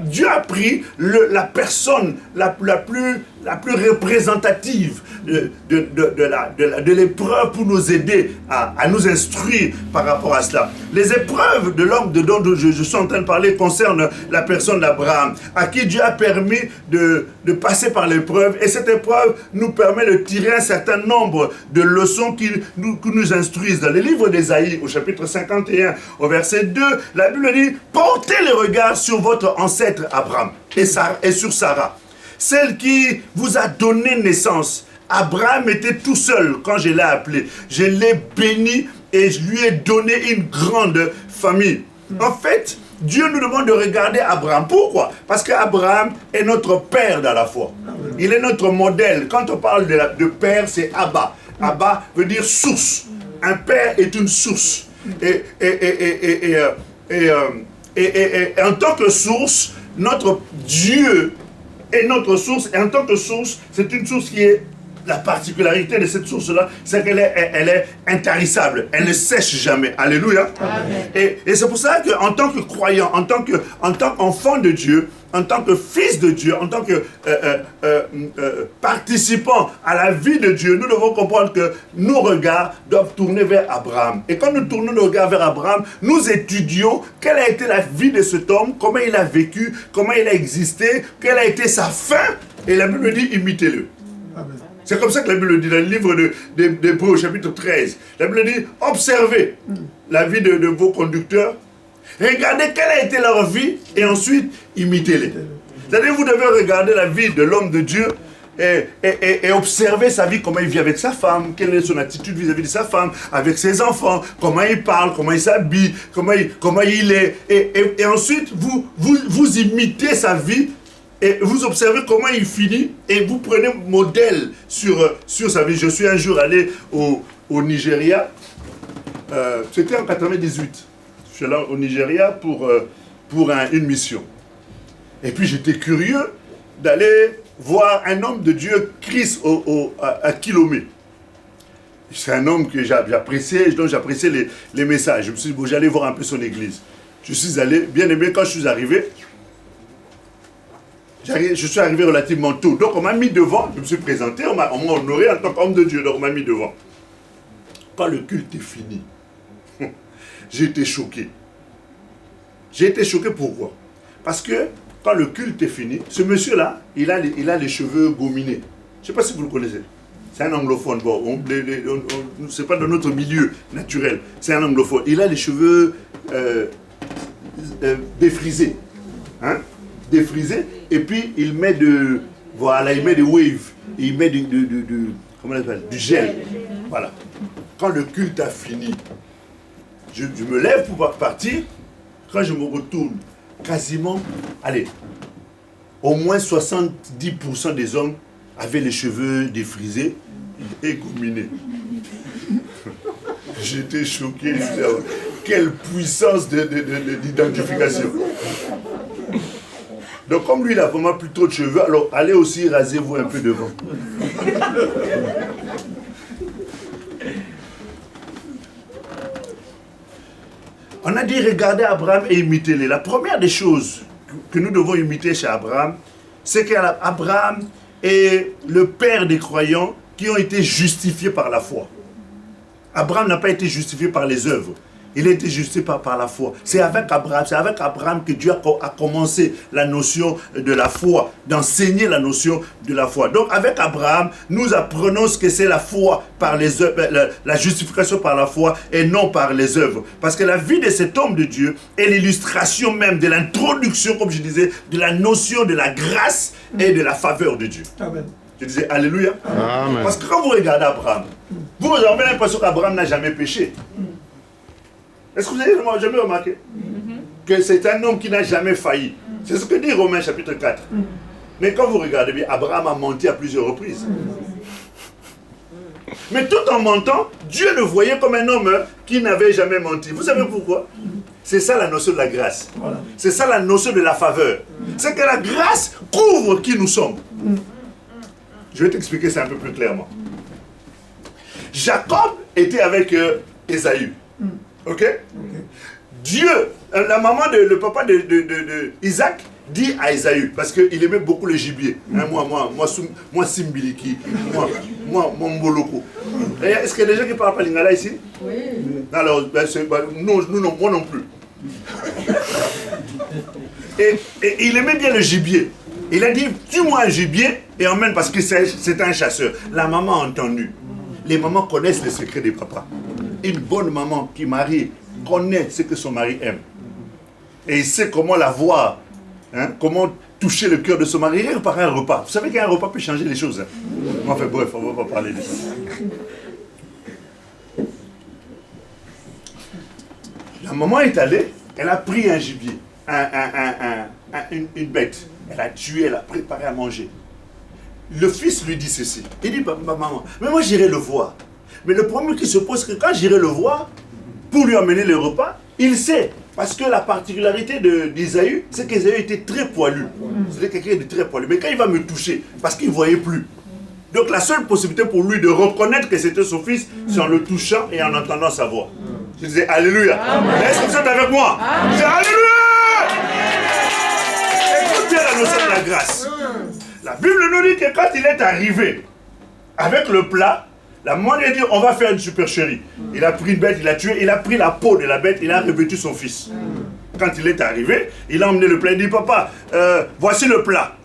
C: Dieu a pris la personne la plus représentative de l'épreuve pour nous aider à nous instruire par rapport à cela. Les épreuves de l'homme dont je suis en train de parler concernent la personne d'Abraham, à qui Dieu a permis de passer par l'épreuve. Et cette épreuve nous permet de tirer un certain nombre de leçons qui nous instruisent. Dans le livre d'Ésaïe, au chapitre 51, au verset 2, la Bible dit « Portez le regard sur votre ancêtre Abraham et sur Sarah, celle qui vous a donné naissance. Abraham était tout seul quand je l'ai appelé. Je l'ai béni et je lui ai donné une grande famille. » En fait, Dieu nous demande de regarder Abraham. Pourquoi? Parce qu'Abraham est notre père dans la foi. Il est notre modèle. Quand on parle de père, c'est Abba. Abba veut dire source. Un père est une source. Et en tant que source, notre Dieu est notre source. Et en tant que source, c'est une source qui est... La particularité de cette source-là, c'est qu'elle est intarissable. Elle ne sèche jamais. Alléluia. Et c'est pour ça qu'en tant que croyant, en tant qu'enfant de Dieu, en tant que fils de Dieu, en tant que participant à la vie de Dieu, nous devons comprendre que nos regards doivent tourner vers Abraham. Et quand nous tournons nos regards vers Abraham, nous étudions quelle a été la vie de cet homme, comment il a vécu, comment il a existé, quelle a été sa fin. Et la Bible dit, imitez-le. C'est comme ça que la Bible dit dans le livre d'Hébreux, chapitre 13. La Bible dit, observez la vie de vos conducteurs, regardez quelle a été leur vie, et ensuite, imitez-les. C'est-à-dire, vous devez regarder la vie de l'homme de Dieu, et observer sa vie, comment il vit avec sa femme, quelle est son attitude vis-à-vis de sa femme, avec ses enfants, comment il parle, comment il s'habille, comment il est. Et ensuite, vous imitez sa vie, et vous observez comment il finit, et vous prenez modèle sur sa vie. Je suis un jour allé au Nigeria, c'était en 98. Je suis allé au Nigeria pour une mission. Et puis j'étais curieux d'aller voir un homme de Dieu, Chris, à Kilomé. C'est un homme que j'appréciais, donc j'appréciais les messages. Je me suis dit, bon, j'allais voir un peu son église. Je suis allé, bien aimé, quand je suis arrivé, je suis arrivé relativement tôt. Donc on m'a mis devant, je me suis présenté, on m'a honoré en tant qu'homme de Dieu, donc on m'a mis devant. Quand le culte est fini, j'ai été choqué. J'ai été choqué pourquoi? Parce que quand le culte est fini, ce monsieur-là, il a les cheveux gominés. Je ne sais pas si vous le connaissez. C'est un anglophone. Bon, c'est pas dans notre milieu naturel. C'est un anglophone. Il a les cheveux défrisés. Hein? Défrisés. Et puis, il met il met des waves. Il met comment on appelle? Du gel. Voilà. Quand le culte a fini, je me lève pour partir. Quand je me retourne, quasiment, allez, au moins 70% des hommes avaient les cheveux défrisés et gominés. J'étais choqué. Quelle puissance d'identification. Donc comme lui, il a vraiment plus trop de cheveux, alors allez aussi rasez-vous un peu devant. On a dit regardez Abraham et imitez-les. La première des choses que nous devons imiter chez Abraham, c'est qu'Abraham est le père des croyants qui ont été justifiés par la foi. Abraham n'a pas été justifié par les œuvres. Il a été justifié par la foi. C'est avec Abraham que Dieu a commencé la notion de la foi, d'enseigner la notion de la foi. Donc avec Abraham, nous apprenons ce que c'est la foi par les œuvres, la justification par la foi et non par les œuvres. Parce que la vie de cet homme de Dieu est l'illustration même de l'introduction, comme je disais, de la notion de la grâce et de la faveur de Dieu. Amen. Je disais Alléluia. Amen. Parce que quand vous regardez Abraham, vous avez l'impression qu'Abraham n'a jamais péché. Est-ce que vous avez jamais remarqué que c'est un homme qui n'a jamais failli? C'est ce que dit Romains chapitre 4. Mais quand vous regardez bien, Abraham a menti à plusieurs reprises. Mais tout en mentant, Dieu le voyait comme un homme qui n'avait jamais menti. Vous savez pourquoi? C'est ça la notion de la grâce. C'est ça la notion de la faveur. C'est que la grâce couvre qui nous sommes. Je vais t'expliquer ça un peu plus clairement. Jacob était avec Ésaü. Ok? Dieu, le papa de Isaac dit à Ésaü, parce qu'il aimait beaucoup le gibier. Hein, moi Simbiliki, moi Mboloko. Est-ce qu'il y a des gens qui parlent pas lingala ici? Oui. Alors, moi non plus. Et il aimait bien le gibier. Il a dit, tue-moi un gibier et emmène, parce que c'est un chasseur. La maman a entendu. Les mamans connaissent les secrets des papas. Une bonne maman qui marie connaît ce que son mari aime. Et il sait comment la voir, hein, comment toucher le cœur de son mari par un repas. Vous savez qu'un repas peut changer les choses. Hein. Enfin bref, on ne va pas parler de ça. La maman est allée, elle a pris un gibier, une bête. Elle a tué, elle a préparé à manger. Le fils lui dit ceci. Il dit, maman, mais moi j'irai le voir. Mais le problème qui se pose, c'est que quand j'irai le voir, pour lui amener le repas, il sait Parce que la particularité d'Ésaü, c'est qu'Ésaü était très poilu. C'était quelqu'un de très poilu. Mais quand il va me toucher, parce qu'il ne voyait plus. Donc la seule possibilité pour lui de reconnaître que c'était son fils, c'est en le touchant et en entendant sa voix. Je disais Alléluia. Est-ce que vous êtes avec moi? Je dis Alléluia. Écoute bien la notion de la grâce. La Bible nous dit que quand il est arrivé avec le plat, la maman lui a dit on va faire une supercherie. Il a pris une bête, il a tué, il a pris la peau de la bête, il a revêtu son fils. Quand il est arrivé, il a emmené le plat, il dit papa, voici le plat.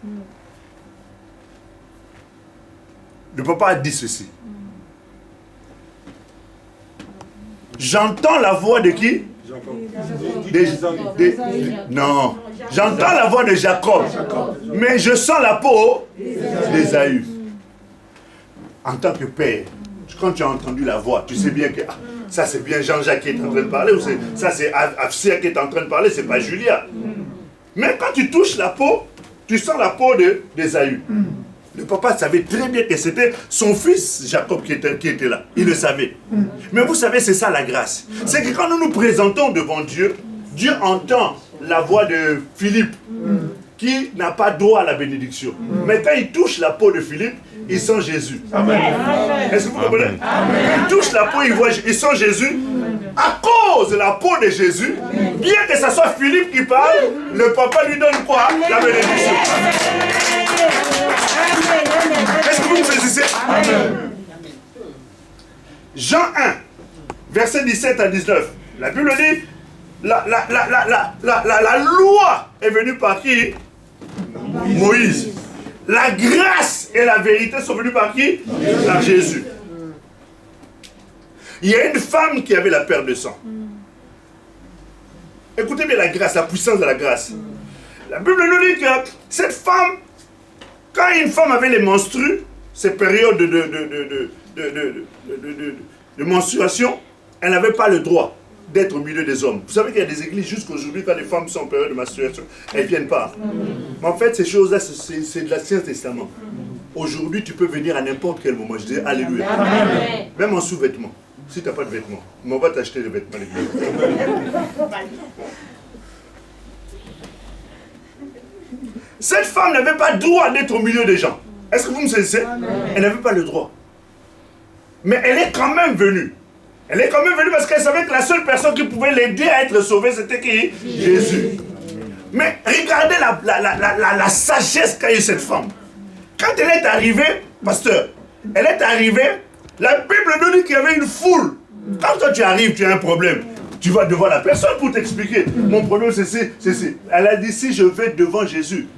C: Le papa a dit ceci. J'entends la voix de qui? Non. J'entends la voix de Jacob. Mais je sens la peau d'Ésaü. En tant que père, quand tu as entendu la voix, tu sais bien que ça c'est bien Jean-Jacques qui est en train de parler, ou ça c'est Afsia qui est en train de parler, c'est pas Julia. Mais quand tu touches la peau, tu sens la peau d'Ésaü. Le papa savait très bien que c'était son fils Jacob qui était là. Il le savait. Mais vous savez, c'est ça la grâce. C'est que quand nous nous présentons devant Dieu, Dieu entend la voix de Philippe qui n'a pas droit à la bénédiction. Mais quand il touche la peau de Philippe, il sent Jésus. Amen. Est-ce que vous comprenez? Quand il touche la peau, il sent Jésus. À cause de la peau de Jésus, bien que ce soit Philippe qui parle, le papa lui donne quoi? La bénédiction. Est-ce que vous me saisissez? Jean 1, verset 17 à 19. La Bible dit, la loi est venue par qui? Moïse. La grâce et la vérité sont venues par qui? Par Jésus. Il y a une femme qui avait la perte de sang. Écoutez bien la grâce, la puissance de la grâce. La Bible nous dit que cette femme, quand une femme avait les menstrues, ces périodes de menstruation, elle n'avait pas le droit d'être au milieu des hommes. Vous savez qu'il y a des églises jusqu'aujourd'hui, quand les femmes sont en période de menstruation, elles ne viennent pas. Mais en fait, ces choses-là, c'est de l'Ancien Testament. Aujourd'hui, tu peux venir à n'importe quel moment. Je dis Alléluia. Amen. Même en sous-vêtements. Si tu n'as pas de vêtements, on va t'acheter des vêtements. Cette femme n'avait pas le droit d'être au milieu des gens. Est-ce que vous me saisissez? Elle n'avait pas le droit. Mais elle est quand même venue. Elle est quand même venue parce qu'elle savait que la seule personne qui pouvait l'aider à être sauvée, c'était qui? Jésus. Mais regardez la sagesse qu'a eu cette femme. Quand elle est arrivée, pasteur, elle est arrivée, la Bible nous dit qu'il y avait une foule. Quand toi tu arrives, tu as un problème. Tu vas devant la personne pour t'expliquer. Mon problème c'est ci. Elle a dit, si je vais devant Jésus,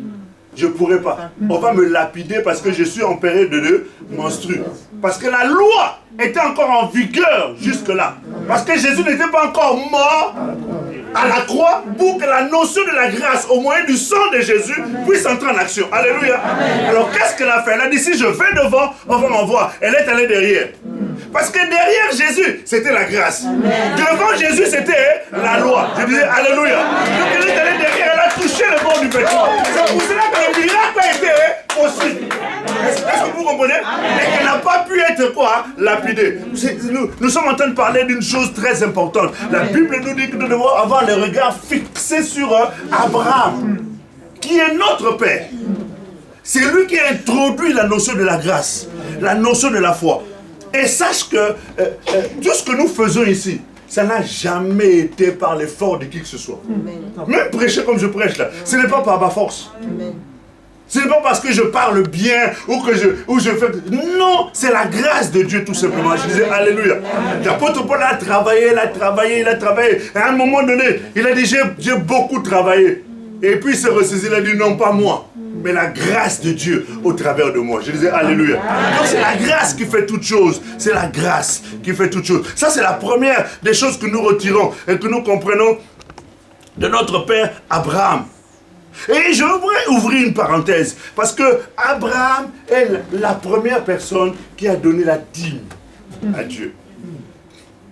C: je ne pourrai pas. On va me lapider parce que je suis en période de menstru. Parce que la loi était encore en vigueur jusque-là. Parce que Jésus n'était pas encore mort à la croix pour que la notion de la grâce au moyen du sang de Jésus puisse entrer en action. Alléluia. Alors qu'est-ce qu'elle a fait? Elle a dit, si je vais devant, on va m'en voir. Elle est allée derrière. Parce que derrière Jésus, c'était la grâce. Devant Jésus, c'était la loi. Je disais Alléluia. Donc elle est allée derrière, elle a touché le bord du vêtement. C'est pour cela que le miracle a été possible. Est-ce que vous comprenez? Et qu'elle n'a pas pu être quoi? Lapidée. Nous sommes en train de parler d'une chose très importante. La Bible nous dit que nous devons avoir le regard fixé sur Abraham, qui est notre Père. C'est lui qui a introduit la notion de la grâce, la notion de la foi. Et sache que tout ce que nous faisons ici, ça n'a jamais été par l'effort de qui que ce soit. Même prêcher comme je prêche là, ce n'est pas par ma force. Ce n'est pas parce que je parle bien ou que je fais... Non, c'est la grâce de Dieu tout simplement. Je disais Alléluia. L'apôtre Paul a travaillé, il a travaillé. À un moment donné, il a dit j'ai beaucoup travaillé. Et puis il s'est ressaisi, il a dit non, pas moi, mais la grâce de Dieu au travers de moi. Je disais Alléluia. Donc c'est la grâce qui fait toutes choses. C'est la grâce qui fait toutes choses. Ça c'est la première des choses que nous retirons et que nous comprenons de notre père Abraham. Et je voudrais ouvrir une parenthèse, parce que Abraham est la première personne qui a donné la dîme à Dieu.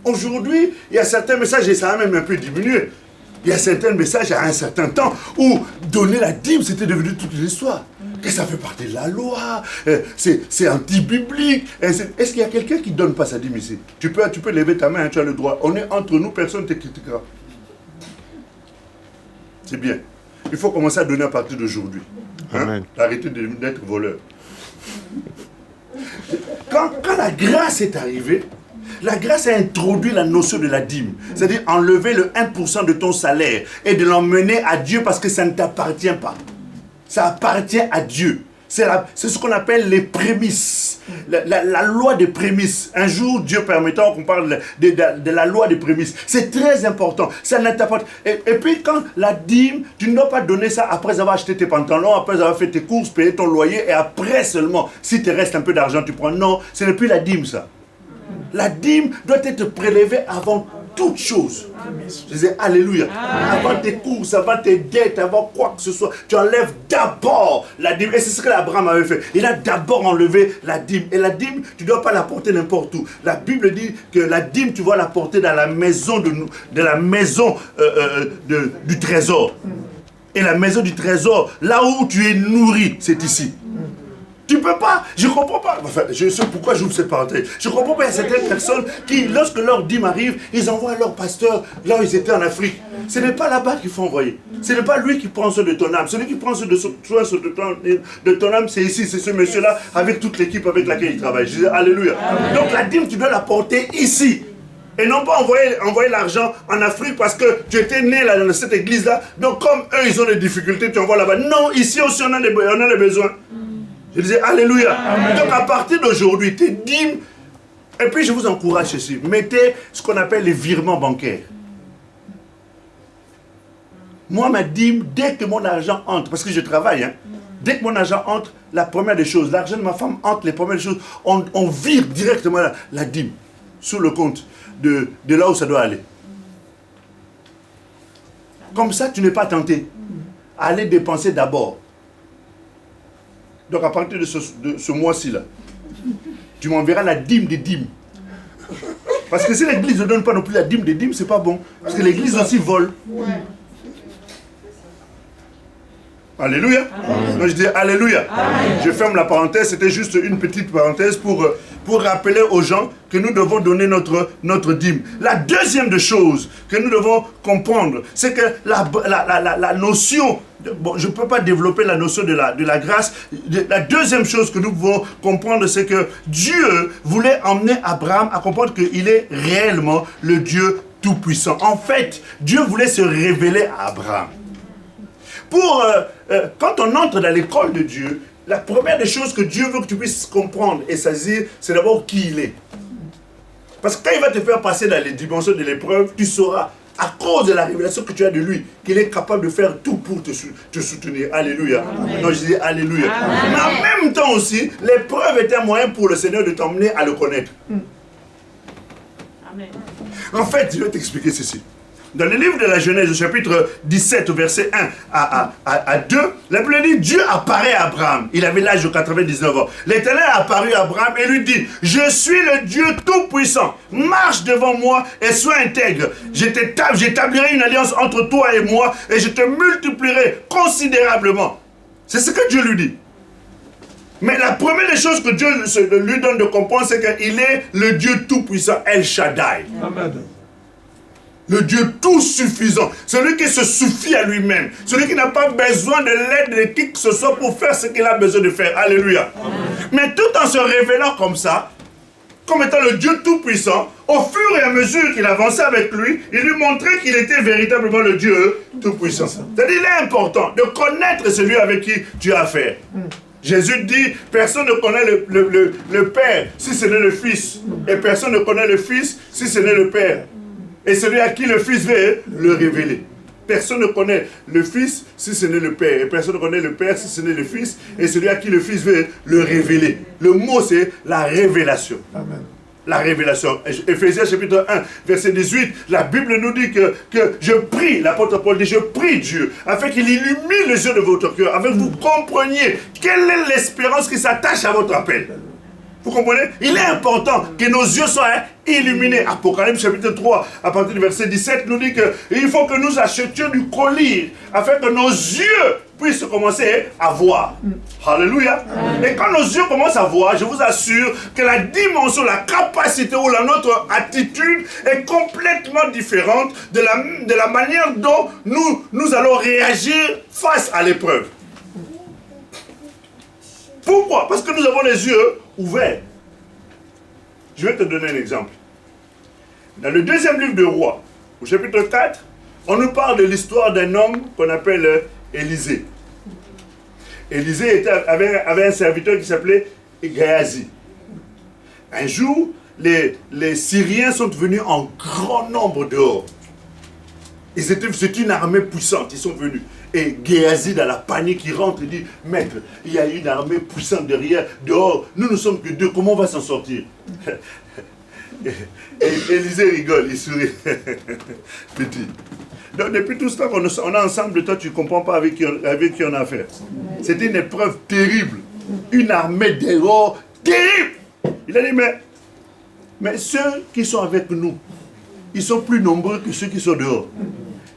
C: Aujourd'hui, il y a certains messages, et ça a même un peu diminué, il y a certains messages à un certain temps où donner la dîme, c'était devenu toute l'histoire. Que ça fait partie de la loi, c'est anti-biblique. Est-ce qu'il y a quelqu'un qui ne donne pas sa dîme ici? Tu peux lever ta main, tu as le droit. On est entre nous, personne ne te critiquera. C'est bien. Il faut commencer à donner à partir d'aujourd'hui. Hein? Arrêtez d'être voleur. Quand la grâce est arrivée, la grâce a introduit la notion de la dîme. C'est-à-dire enlever le 1% de ton salaire et de l'emmener à Dieu parce que ça ne t'appartient pas. Ça appartient à Dieu. C'est ce qu'on appelle les prémices. La loi des prémices. Un jour, Dieu permettant qu'on parle de la loi des prémices. C'est très important. Ça ne t'appartient. Et puis quand la dîme, tu ne dois pas donner ça après avoir acheté tes pantalons, après avoir fait tes courses, payé ton loyer, et après seulement, si te reste un peu d'argent, tu prends. Non, ce n'est plus la dîme ça. La dîme doit être prélevée avant toute chose. Je disais Alléluia. Avant tes courses, avant tes dettes, avant quoi que ce soit, tu enlèves d'abord la dîme. Et c'est ce que Abraham avait fait. Il a d'abord enlevé la dîme. Et la dîme, tu ne dois pas la porter n'importe où. La Bible dit que la dîme, tu vas la porter dans la maison du trésor. Et la maison du trésor, là où tu es nourri, c'est ici. Tu peux pas, je comprends pas. Enfin, je sais pourquoi j'ouvre cette parenthèse. Je comprends pas, il y a certaines personnes qui, lorsque leur dîme arrive, ils envoient leur pasteur là où ils étaient en Afrique. Ce n'est pas là-bas qu'il faut envoyer. Ce n'est pas lui qui prend soin de ton âme. Celui qui prend soin de ton âme, c'est ici, c'est ce monsieur-là, avec toute l'équipe avec laquelle il travaille. Je dis Alléluia. Donc la dîme, tu dois la porter ici. Et non pas envoyer l'argent en Afrique parce que tu étais né là, dans cette église-là. Donc comme eux, ils ont des difficultés, tu envoies là-bas. Non, ici aussi, on a des besoins. Je disais Alléluia. Amen. Donc à partir d'aujourd'hui, tes dîmes, et puis je vous encourage ceci, mettez ce qu'on appelle les virements bancaires. Moi, ma dîme, dès que mon argent entre, parce que je travaille, hein, dès que mon argent entre, la première des choses, l'argent de ma femme entre, les premières des choses, on vire directement la dîme sur le compte de là où ça doit aller. Comme ça, tu n'es pas tenté à aller dépenser d'abord. Donc à partir de ce mois-ci là, tu m'enverras la dîme des dîmes. Parce que si l'église ne donne pas non plus la dîme des dîmes, c'est pas bon. Parce que l'église aussi vole. Alléluia. Donc je dis Alléluia. Amen. Je ferme la parenthèse, c'était juste une petite parenthèse pour rappeler aux gens que nous devons donner notre dîme. La deuxième des choses que nous devons comprendre, c'est que la notion, bon, je ne peux pas développer la notion de la grâce. La deuxième chose que nous devons comprendre, c'est que Dieu voulait emmener Abraham à comprendre qu'il est réellement le Dieu Tout-Puissant. En fait, Dieu voulait se révéler à Abraham. Quand on entre dans l'école de Dieu, la première des choses que Dieu veut que tu puisses comprendre et saisir, c'est d'abord qui il est. Parce que quand il va te faire passer dans les dimensions de l'épreuve, tu sauras, à cause de la révélation que tu as de lui, qu'il est capable de faire tout pour te soutenir. Alléluia. Amen. Non, je dis Alléluia. Amen. Mais en même temps aussi, l'épreuve est un moyen pour le Seigneur de t'emmener à le connaître. Amen. En fait, je vais t'expliquer ceci. Dans le livre de la Genèse, au chapitre 17, au verset 1 à 2, la Bible dit, Dieu apparaît à Abraham. Il avait l'âge de 99 ans. L'Éternel a apparu à Abraham et lui dit, je suis le Dieu Tout-Puissant. Marche devant moi et sois intègre. J'établirai une alliance entre toi et moi et je te multiplierai considérablement. C'est ce que Dieu lui dit. Mais la première des choses que Dieu lui donne de comprendre, c'est qu'il est le Dieu Tout-Puissant, El Shaddai. Amen. Le Dieu tout suffisant, celui qui se suffit à lui-même, celui qui n'a pas besoin de l'aide de qui que ce soit pour faire ce qu'il a besoin de faire. Alléluia. Amen. Mais tout en se révélant comme ça, comme étant le Dieu tout-puissant, au fur et à mesure qu'il avançait avec lui, il lui montrait qu'il était véritablement le Dieu tout-puissant. C'est-à-dire qu'il est important de connaître celui avec qui tu as affaire. Jésus dit, personne ne connaît le Père si ce n'est le Fils, et personne ne connaît le Fils si ce n'est le Père. Et celui à qui le Fils veut le révéler. Personne ne connaît le Fils si ce n'est le Père. Et personne ne connaît le Père si ce n'est le Fils. Et celui à qui le Fils veut le révéler. Le mot, c'est la révélation. Amen. La révélation. Éphésiens chapitre 1, verset 18, la Bible nous dit que je prie, l'apôtre Paul dit, je prie Dieu, afin qu'il illumine les yeux de votre cœur, afin que vous compreniez quelle est l'espérance qui s'attache à votre appel. Vous comprenez? Il est important que nos yeux soient illuminés. Apocalypse chapitre 3, à partir du verset 17, nous dit qu'il faut que nous achetions du collier afin que nos yeux puissent commencer à voir. Alléluia. Et quand nos yeux commencent à voir, je vous assure que la dimension, la capacité ou notre attitude est complètement différente de la manière dont nous allons réagir face à l'épreuve. Pourquoi? Parce que nous avons les yeux ouverts. Je vais te donner un exemple. Dans le deuxième livre de Rois, au chapitre 4, on nous parle de l'histoire d'un homme qu'on appelle Élisée. Élisée avait un serviteur qui s'appelait Géasi. Un jour, les Syriens sont venus en grand nombre dehors. C'est une armée puissante, ils sont venus. Et Géasi, dans la panique, il rentre et dit, maître, il y a une armée puissante derrière, dehors, nous ne sommes que deux, comment on va s'en sortir? Et Élisée rigole, il sourit. Petit. Donc depuis tout ce temps qu'on est ensemble, toi tu ne comprends pas avec qui on a affaire. C'était une épreuve terrible. Une armée dehors, terrible. Il a dit, mais ceux qui sont avec nous, ils sont plus nombreux que ceux qui sont dehors.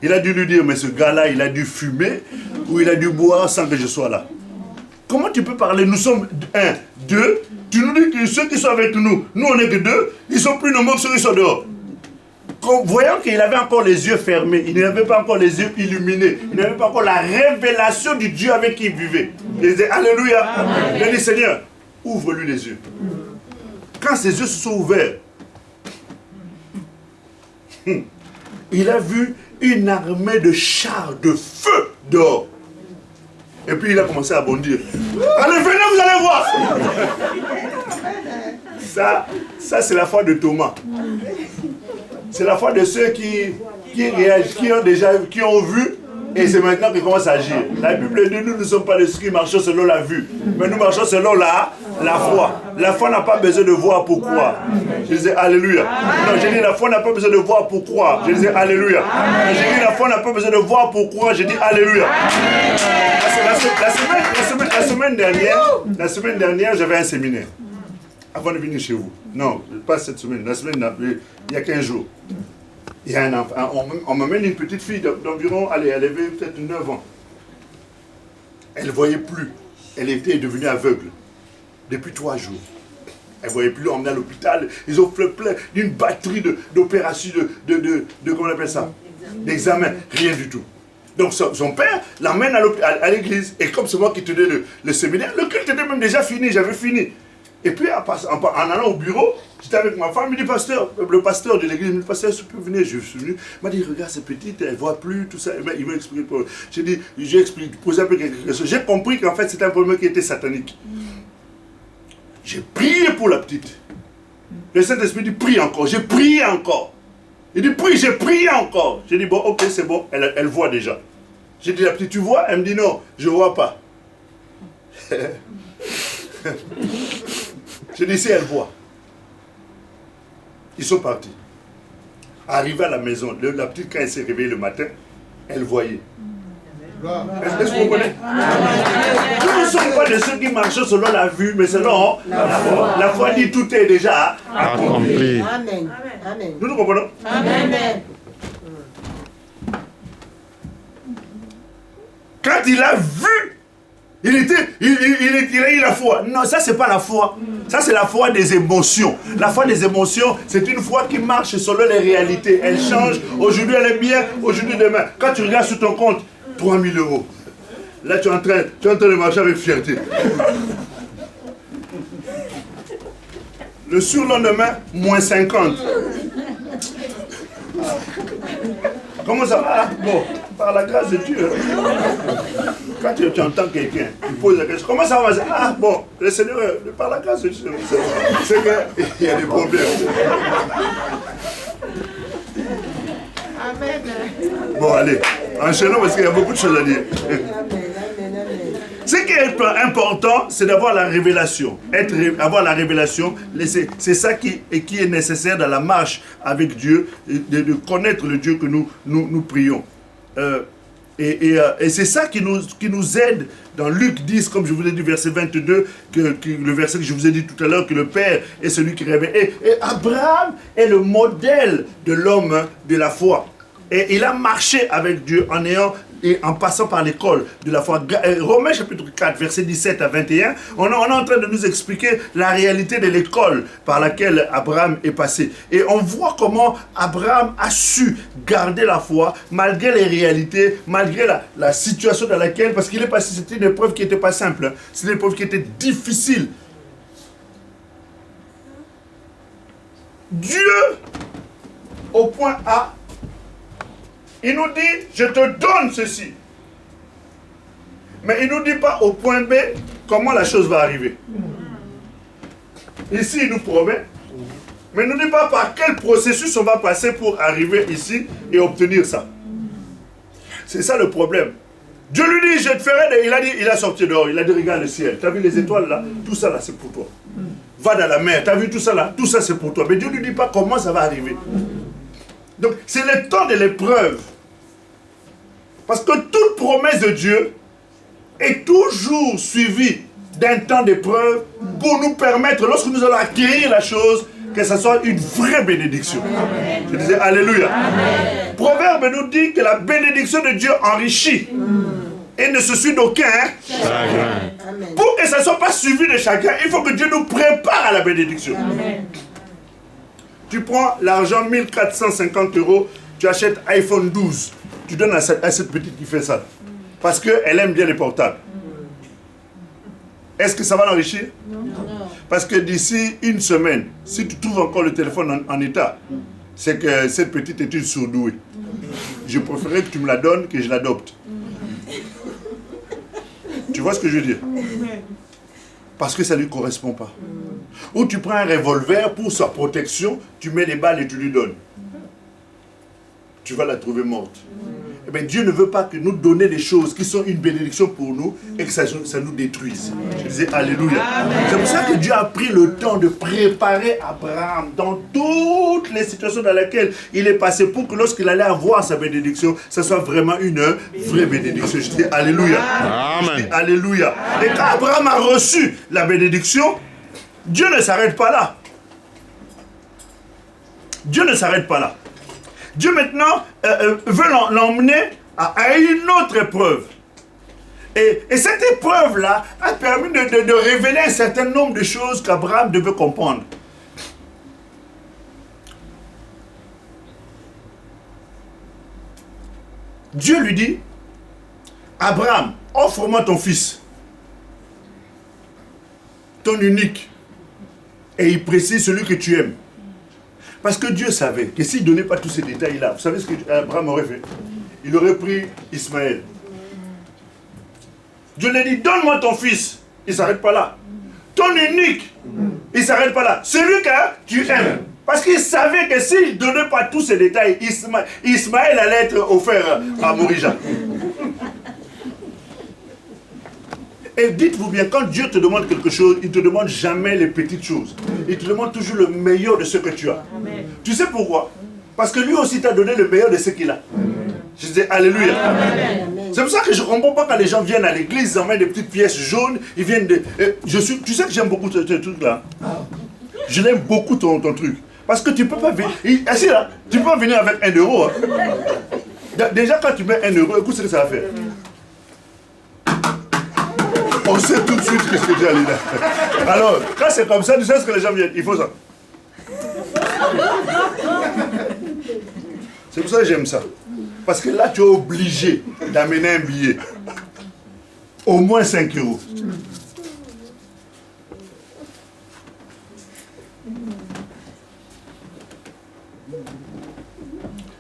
C: Il a dû lui dire, mais ce gars-là, il a dû fumer ou il a dû boire sans que je sois là. Comment tu peux parler? Nous sommes un, deux. Tu nous dis que ceux qui sont avec nous, nous on n'est que deux, ils sont plus nombreux que ceux qui sont dehors. Voyant qu'il avait encore les yeux fermés, il n'avait pas encore les yeux illuminés, il n'avait pas encore la révélation du Dieu avec qui il vivait. Il disait, Alléluia. Il a dit, Seigneur, ouvre-lui les yeux. Quand ses yeux se sont ouverts, il a vu une armée de chars de feu dehors. Et puis il a commencé à bondir. Allez, venez, vous allez voir. Ça c'est la foi de Thomas. C'est la foi de ceux qui réagissent, qui ont vu, et c'est maintenant qu'ils commencent à agir. La Bible dit, nous ne sommes pas des ceux qui marchent selon la vue, mais nous marchons selon la foi. La foi n'a pas besoin de voir pour croire. Je disais Alléluia. Non, j'ai dit la foi n'a pas besoin de voir pour croire. Je disais Alléluia. J'ai dit la foi n'a pas besoin de voir pour croire. J'ai dit Alléluia. La semaine dernière, j'avais un séminaire. Avant de venir chez vous. Non, pas cette semaine. La semaine, il y a 15 jours. Il y a un enfant. On m'amène une petite fille d'environ, elle avait peut-être 9 ans. Elle ne voyait plus. Elle était devenue aveugle. Depuis 3 jours. Elle ne voyait plus, emmenée à l'hôpital. Ils ont fait plein d'une batterie d'opérations, de comment on appelle ça? D'examens. Rien du tout. Donc son père l'emmène à l'église. Et comme c'est moi qui tenais le séminaire, le culte était même déjà fini, j'avais fini. Et puis en allant au bureau, j'étais avec ma femme, il me dit, pasteur, le pasteur de l'église, il me dit, pasteur, si tu peux venir, je suis venu. Il m'a dit, regarde, c'est petite, elle ne voit plus, tout ça. Il m'a expliqué. J'ai dit, j'ai expliqué, posé un peu quelque chose. J'ai compris qu'en fait, c'était un problème qui était satanique. J'ai prié pour la petite. Le Saint-Esprit dit, prie encore. J'ai prié encore. Il dit, prie, j'ai prié encore. J'ai dit, bon, ok, c'est bon, elle voit déjà. J'ai dit, la petite, tu vois? Elle me dit, non, je ne vois pas. J'ai dit, si elle voit. Ils sont partis. Arrivé à la maison, la petite, quand elle s'est réveillée le matin, elle voyait. Est-ce que vous comprenez? Nous ne sommes pas de ceux qui marchent selon la vue, mais selon la foi. La foi dit tout est déjà accompli.
D: Amen.
C: Nous nous comprenons?
D: Amen.
C: Quand il a vu, il a eu la foi. Non, ça c'est pas la foi. Ça c'est la foi des émotions. La foi des émotions, c'est une foi qui marche selon les réalités. Elle change. Aujourd'hui elle est bien, aujourd'hui demain. Quand tu regardes sur ton compte, 3 000 €. Là tu es en train de marcher avec fierté. Le surlendemain, moins 50. Comment ça va? Bon, par la grâce de Dieu. Quand tu entends quelqu'un, il pose la question, comment ça va? Ah bon, le Seigneur, par la grâce de Dieu, c'est qu'il y a des problèmes.
D: Amen.
C: Bon, allez, enchaînons parce qu'il y a beaucoup de choses à dire. Ce qui est important, c'est d'avoir la révélation. Avoir la révélation, c'est ça qui est nécessaire dans la marche avec Dieu, de connaître le Dieu que nous prions. Et c'est ça qui nous aide dans Luc 10, comme je vous ai dit, verset 22, le verset que je vous ai dit tout à l'heure, que le Père est celui qui révèle. Et Abraham est le modèle de l'homme de la foi. Et il a marché avec Dieu en passant par l'école de la foi. Romains chapitre 4, verset 17 à 21, on est en train de nous expliquer la réalité de l'école par laquelle Abraham est passé. Et on voit comment Abraham a su garder la foi malgré les réalités, malgré la situation dans laquelle, parce qu'il est passé, c'était une épreuve qui n'était pas simple, hein. C'était une épreuve qui était difficile. Dieu, au point A, il nous dit, je te donne ceci. Mais il ne nous dit pas au point B comment la chose va arriver. Ici, il nous promet, mais il ne nous dit pas par quel processus on va passer pour arriver ici et obtenir ça. C'est ça le problème. Dieu lui dit, je te ferai, il a sorti dehors, il a dit, regarde le ciel, tu as vu les étoiles là, tout ça là c'est pour toi. Va dans la mer, tu as vu tout ça là, tout ça c'est pour toi. Mais Dieu ne lui dit pas comment ça va arriver. Donc, c'est le temps de l'épreuve. Parce que toute promesse de Dieu est toujours suivie d'un temps d'épreuve pour nous permettre, lorsque nous allons acquérir la chose, que ce soit une vraie bénédiction. Amen. Je disais Alléluia. Amen. Proverbe nous dit que la bénédiction de Dieu enrichit et ne se suit d'aucun chagrin. Pour que ça ne soit pas suivi de chacun, il faut que Dieu nous prépare à la bénédiction. Amen. Tu prends l'argent, 1450 €, tu achètes iPhone 12. Tu donnes à cette petite qui fait ça. Parce qu'elle aime bien les portables. Est-ce que ça va l'enrichir? Non. Parce que d'ici une semaine, si tu trouves encore le téléphone en état, c'est que cette petite est une surdouée. Je préférerais que tu me la donnes que je l'adopte. Tu vois ce que je veux dire? Parce que ça ne lui correspond pas. Ou tu prends un revolver pour sa protection, tu mets les balles et tu lui donnes. Tu vas la trouver morte. Eh bien, Dieu ne veut pas que nous donner des choses qui sont une bénédiction pour nous et que ça nous détruise. Je disais Alléluia. C'est pour ça que Dieu a pris le temps de préparer Abraham dans toutes les situations dans lesquelles il est passé pour que lorsqu'il allait avoir sa bénédiction, ça soit vraiment une vraie bénédiction. Je dis Alléluia. Amen. Je dis Alléluia. Et quand Abraham a reçu la bénédiction, Dieu ne s'arrête pas là. Dieu ne s'arrête pas là. Dieu maintenant veut l'emmener à une autre épreuve. Et cette épreuve-là a permis de révéler un certain nombre de choses qu'Abraham devait comprendre. Dieu lui dit, Abraham, offre-moi ton fils, ton unique. Et il précise celui que tu aimes. Parce que Dieu savait que s'il ne donnait pas tous ces détails-là, vous savez ce qu'Abraham aurait fait? Il aurait pris Ismaël. Dieu lui a dit, donne-moi ton fils. Il ne s'arrête pas là. Ton unique. Il ne s'arrête pas là. Celui que tu aimes. Parce qu'il savait que s'il ne donnait pas tous ces détails, Ismaël allait être offert à Morija. Et dites-vous bien, quand Dieu te demande quelque chose, il ne te demande jamais les petites choses. Il te demande toujours le meilleur de ce que tu as. Amen. Tu sais pourquoi? Parce que lui aussi t'a donné le meilleur de ce qu'il a. Amen. Je disais Alléluia. C'est pour ça que je ne comprends pas quand les gens viennent à l'église, ils emmènent des petites pièces jaunes, ils viennent de... tu sais que j'aime beaucoup ce truc-là. Je l'aime beaucoup ton truc. Parce que tu ne peux pas venir... Assis là, tu peux pas venir avec 1 euro. Hein. Déjà quand tu mets 1 euro, écoute ce que ça va faire. On sait tout de suite ce que Dieu a dit là. Alors, quand c'est comme ça, tu sais ce que les gens viennent. Il faut ça. C'est pour ça que j'aime ça. Parce que là, tu es obligé d'amener un billet. Au moins 5 euros.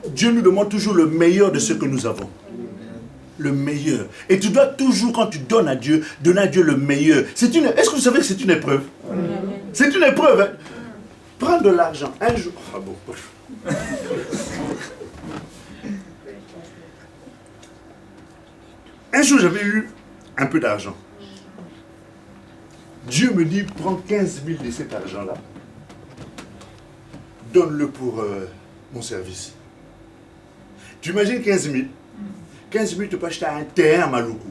C: Dieu nous demande toujours le meilleur de ce que nous avons. Le meilleur. Et tu dois toujours, quand tu donnes à Dieu, donner à Dieu le meilleur. Est-ce que vous savez que c'est une épreuve? C'est une épreuve. Hein? Prends de l'argent. Un jour... Ah bon. Un jour, j'avais eu un peu d'argent. Dieu me dit, prends 15 000 de cet argent-là. Donne-le pour mon service. Tu imagines 15 000? 15 000, tu peux acheter un terrain à Maluku.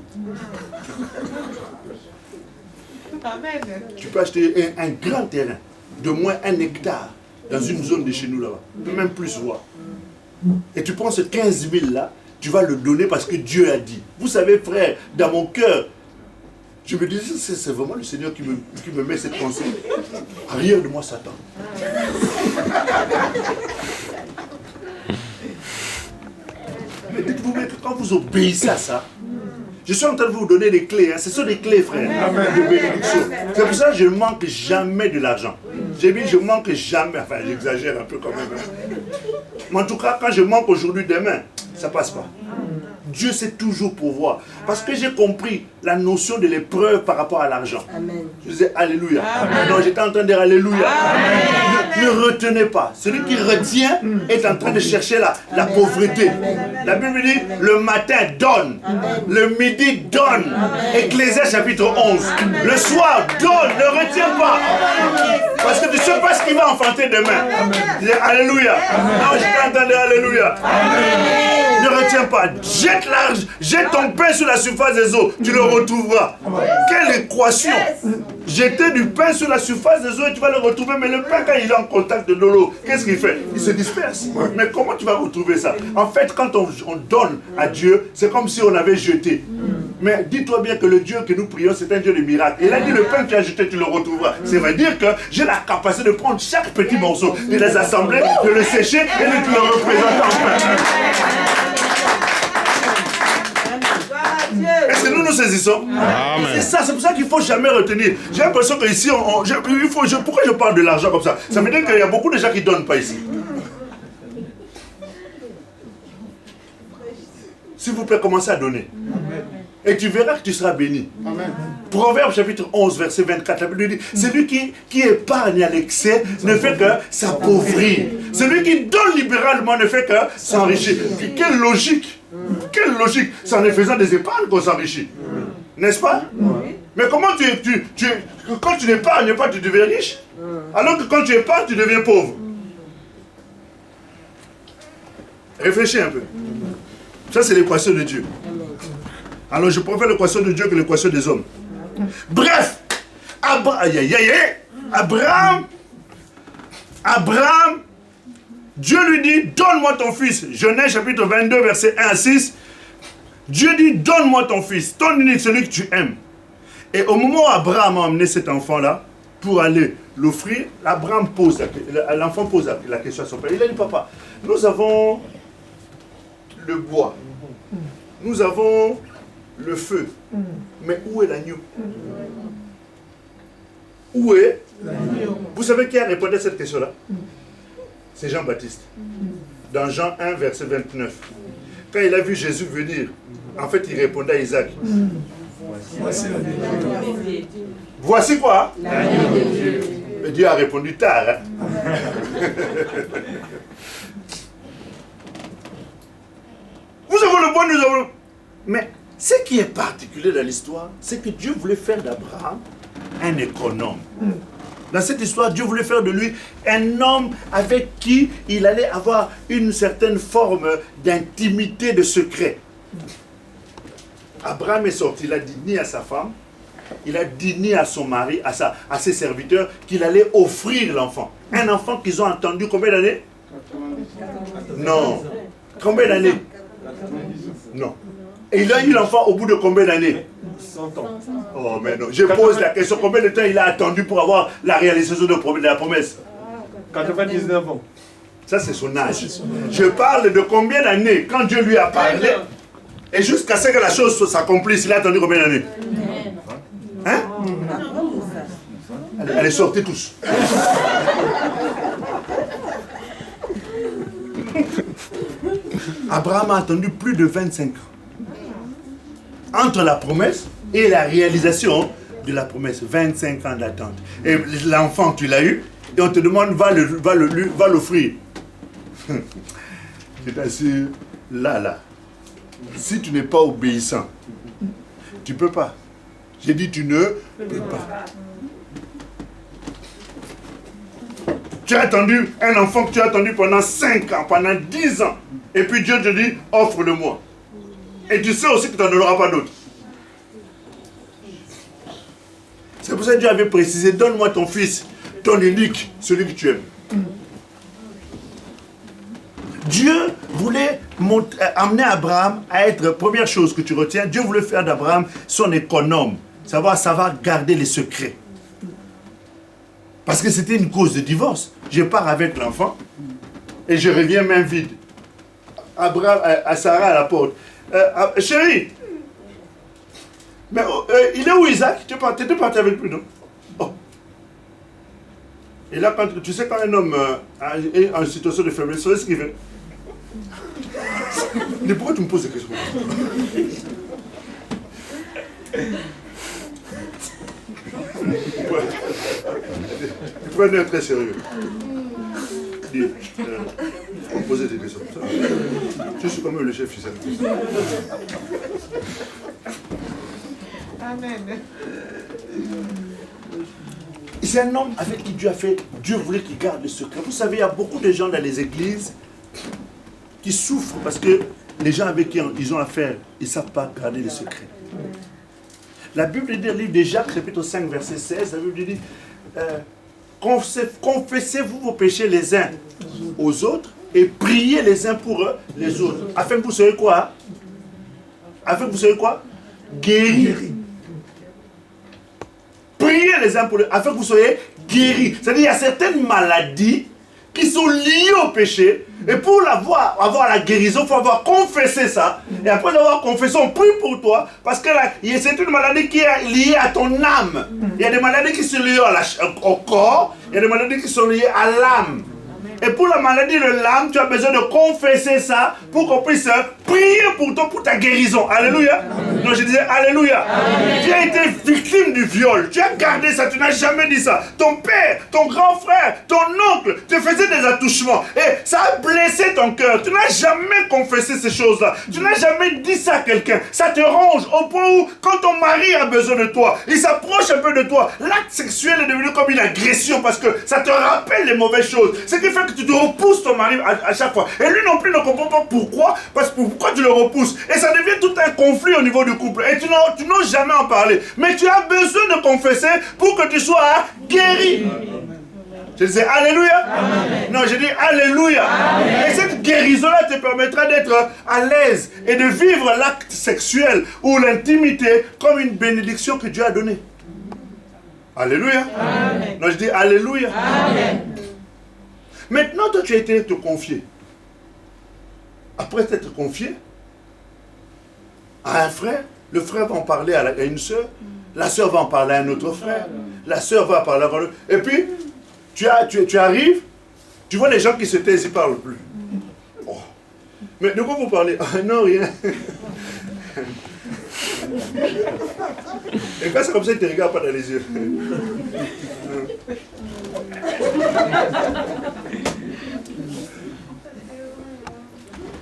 D: Amen.
C: Tu peux acheter un grand terrain de moins 1 hectare dans une zone de chez nous là-bas. Même plus voir. Et tu prends ce 15 000 là, tu vas le donner parce que Dieu a dit. Vous savez, frère, dans mon cœur, je me disais, c'est vraiment le Seigneur qui me met cette pensée. Arrière de moi, Satan. Mais dites-vous bien que quand vous obéissez à ça, je suis en train de vous donner des clés. Hein. Ce sont des clés, frère, de bénédiction. C'est pour ça que je ne manque jamais de l'argent. J'ai dit, je ne manque jamais. Enfin, j'exagère un peu quand même. Hein. Mais en tout cas, quand je manque aujourd'hui, demain, ça ne passe pas. Dieu sait toujours pourvoir. Parce que j'ai compris la notion de l'épreuve par rapport à l'argent. Je disais Alléluia. Non, j'étais en train de dire Alléluia. Ne retenez pas. Celui qui retient est en train de chercher la pauvreté. La Bible dit, le matin donne, le midi donne. Ecclésiaste chapitre 11. Le soir donne, ne retiens pas. Parce que tu ne sais pas ce qu'il va enfanter demain. Je disais Alléluia. Non, j'étais en train de dire Alléluia. Ne retiens pas. Jette ton pain sur la surface des eaux. Tu le retrouveras. Quelle équation. Jeter du pain sur la surface des eaux et tu vas le retrouver. Mais le pain, quand il est en contact de l'eau, qu'est-ce qu'il fait? Il se disperse. Mais comment tu vas retrouver ça? En fait, quand on donne à Dieu, c'est comme si on avait jeté. Mais dis-toi bien que le Dieu que nous prions, c'est un Dieu de miracles. Il a dit, le pain que tu as jeté, tu le retrouveras. Ça veut dire que j'ai la capacité de prendre chaque petit morceau, de les assembler, de le sécher et de te le représenter en pain. Est-ce que nous saisissons? C'est ça, c'est pour ça qu'il ne faut jamais retenir. J'ai l'impression qu'ici, pourquoi je parle de l'argent comme ça? Ça veut dire qu'il y a beaucoup de gens qui ne donnent pas ici. S'il vous plaît, commencez à donner. Et tu verras que tu seras béni. Proverbe chapitre 11, verset 24, la Bible dit, celui qui épargne à l'excès ne fait que s'appauvrir. Celui qui donne libéralement ne fait que s'enrichir. Quelle logique! Quelle logique! C'est en faisant des épargnes qu'on s'enrichit. N'est-ce pas? Mais comment quand tu n'épargnes pas, tu deviens riche? Alors que quand tu épargnes, tu deviens pauvre. Réfléchis un peu. Ça, c'est l'équation de Dieu. Alors, je préfère l'équation de Dieu que l'équation des hommes. Bref, Abraham, Dieu lui dit, donne-moi ton fils. Genèse chapitre 22, verset 1 à 6. Dieu dit, donne-moi ton fils, ton unique, celui que tu aimes. Et au moment où Abraham a emmené cet enfant-là, pour aller l'offrir, l'enfant pose la question à son père. Il a dit, papa, nous avons le bois, nous avons le feu, mais où est l'agneau? Où est l'agneau? Vous savez qui a répondu à cette question-là? C'est Jean-Baptiste. Dans Jean 1, verset 29. Quand il a vu Jésus venir, en fait, il répondait à Isaac. Voici quoi? L'agneau de Dieu. Mais Dieu a répondu tard. Hein? Vous avez le bois, nous avons le... Mais ce qui est particulier dans l'histoire, c'est que Dieu voulait faire d'Abraham un économe. Dans cette histoire, Dieu voulait faire de lui un homme avec qui il allait avoir une certaine forme d'intimité, de secret. Abraham est sorti, il a dit ni à sa femme, il a dit ni à son mari, à ses serviteurs, qu'il allait offrir l'enfant. Un enfant qu'ils ont entendu combien d'années? Non. Combien d'années? Non. Et il a eu l'enfant au bout de combien d'années?
A: 100 ans.
C: Oh, mais non. Je pose la question, combien de temps il a attendu pour avoir la réalisation de la promesse?
A: 99 ans.
C: Ça, c'est son âge. Je parle de combien d'années quand Dieu lui a parlé et jusqu'à ce que la chose s'accomplisse, il a attendu combien d'années? Hein? Allez, sortez tous. Abraham a attendu plus de 25 ans. Entre la promesse et la réalisation de la promesse. 25 ans d'attente. Et l'enfant, tu l'as eu, et on te demande, va l'offrir. Je t'assure, là, si tu n'es pas obéissant, tu ne peux pas. J'ai dit, tu ne peux pas. Tu as attendu un enfant que tu as attendu pendant 5 ans, pendant 10 ans. Et puis Dieu te dit, offre-le-moi. Et tu sais aussi que tu n'en auras pas d'autres. C'est pour ça que Dieu avait précisé, donne-moi ton fils, ton unique, celui que tu aimes. Dieu voulait amener Abraham à être, première chose que tu retiens, Dieu voulait faire d'Abraham son économe, savoir garder les secrets. Parce que c'était une cause de divorce. Je pars avec l'enfant et je reviens main vide. Abraham, à Sarah à la porte. Chérie, mais il est où Isaac? Tu étais parti avec lui, non? Oh. Et là, tu sais, quand un homme est en situation de faiblesse, c'est ce qu'il fait. Mais pourquoi tu me poses ces questions? Tu peux être très sérieux. Dis, poser des questions. Je suis quand même le chef ici.
D: Amen.
C: C'est un homme avec qui Dieu voulait qu'il garde le secret. Vous savez, il y a beaucoup de gens dans les églises qui souffrent parce que les gens avec qui ils ont affaire, ils ne savent pas garder le secret. La Bible dit, le livre de Jacques, chapitre 5, verset 16, la Bible dit, confessez-vous vos péchés les uns aux autres et priez les uns pour les autres. Afin que vous soyez quoi? Afin que vous soyez quoi? Guéris. Priez les uns pour les autres, afin que vous soyez guéris. C'est-à-dire qu'il y a certaines maladies qui sont liées au péché. Et pour avoir la guérison, il faut avoir confessé ça. Et après avoir confessé, on prie pour toi. Parce que c'est une maladie qui est liée à ton âme. Il y a des maladies qui sont liées au corps. Il y a des maladies qui sont liées à l'âme. Et pour la maladie de l'âme, tu as besoin de confesser ça pour qu'on puisse prier pour toi, pour ta guérison. Alléluia. Non, je disais Alléluia. Amen. Tu as été victime du viol. Tu as gardé ça. Tu n'as jamais dit ça. Ton père, ton grand frère, ton oncle te faisait des attouchements. Et ça a blessé ton cœur. Tu n'as jamais confessé ces choses-là. Tu n'as jamais dit ça à quelqu'un. Ça te ronge au point où, quand ton mari a besoin de toi, il s'approche un peu de toi. L'acte sexuel est devenu comme une agression parce que ça te rappelle les mauvaises choses. Ce qui fait que tu te repousses ton mari à chaque fois. Et lui non plus ne comprend pas pourquoi. Parce que pourquoi tu le repousses. Et ça devient tout un conflit au niveau du couple. Et tu n'oses jamais en parler. Mais tu as besoin de confesser pour que tu sois guéri. Je disais Alléluia. Amen. Non, je dis Alléluia. Amen. Et cette guérison-là te permettra d'être à l'aise et de vivre l'acte sexuel ou l'intimité comme une bénédiction que Dieu a donnée. Alléluia. Amen. Non, je dis Alléluia. Amen. Maintenant, toi, tu as été te confier. Après t'être confié à un frère, le frère va en parler à une soeur, la soeur va en parler à un autre frère, la soeur va en parler à un autre. Et puis, tu arrives, tu vois les gens qui se taisent, ils ne parlent plus. Oh. Mais de quoi vous parlez? Ah, non, rien. Et quand c'est comme ça, ils ne te regardent pas dans les yeux.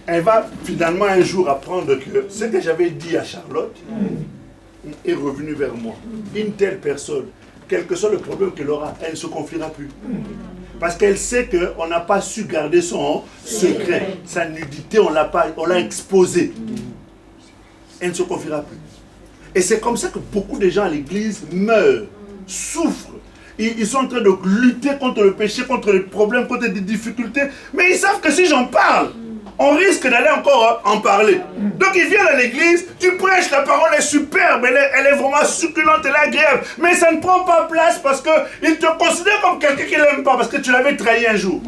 C: Elle va finalement un jour apprendre que ce que j'avais dit à Charlotte est revenu vers moi. Une telle personne, quel que soit le problème qu'elle aura, elle ne se confiera plus. Parce qu'elle sait qu'on n'a pas su garder son secret. Sa nudité, on l'a exposée. Elle ne se confiera plus. Et c'est comme ça que beaucoup de gens à l'église meurent, souffrent. Ils sont en train de lutter contre le péché, contre les problèmes, contre des difficultés. Mais ils savent que si j'en parle, on risque d'aller encore en parler. Donc ils viennent à l'église, tu prêches, la parole est superbe, elle est vraiment succulente, elle est agréable. Mais ça ne prend pas place parce qu'ils te considèrent comme quelqu'un qui n'aime pas, parce que tu l'avais trahi un jour.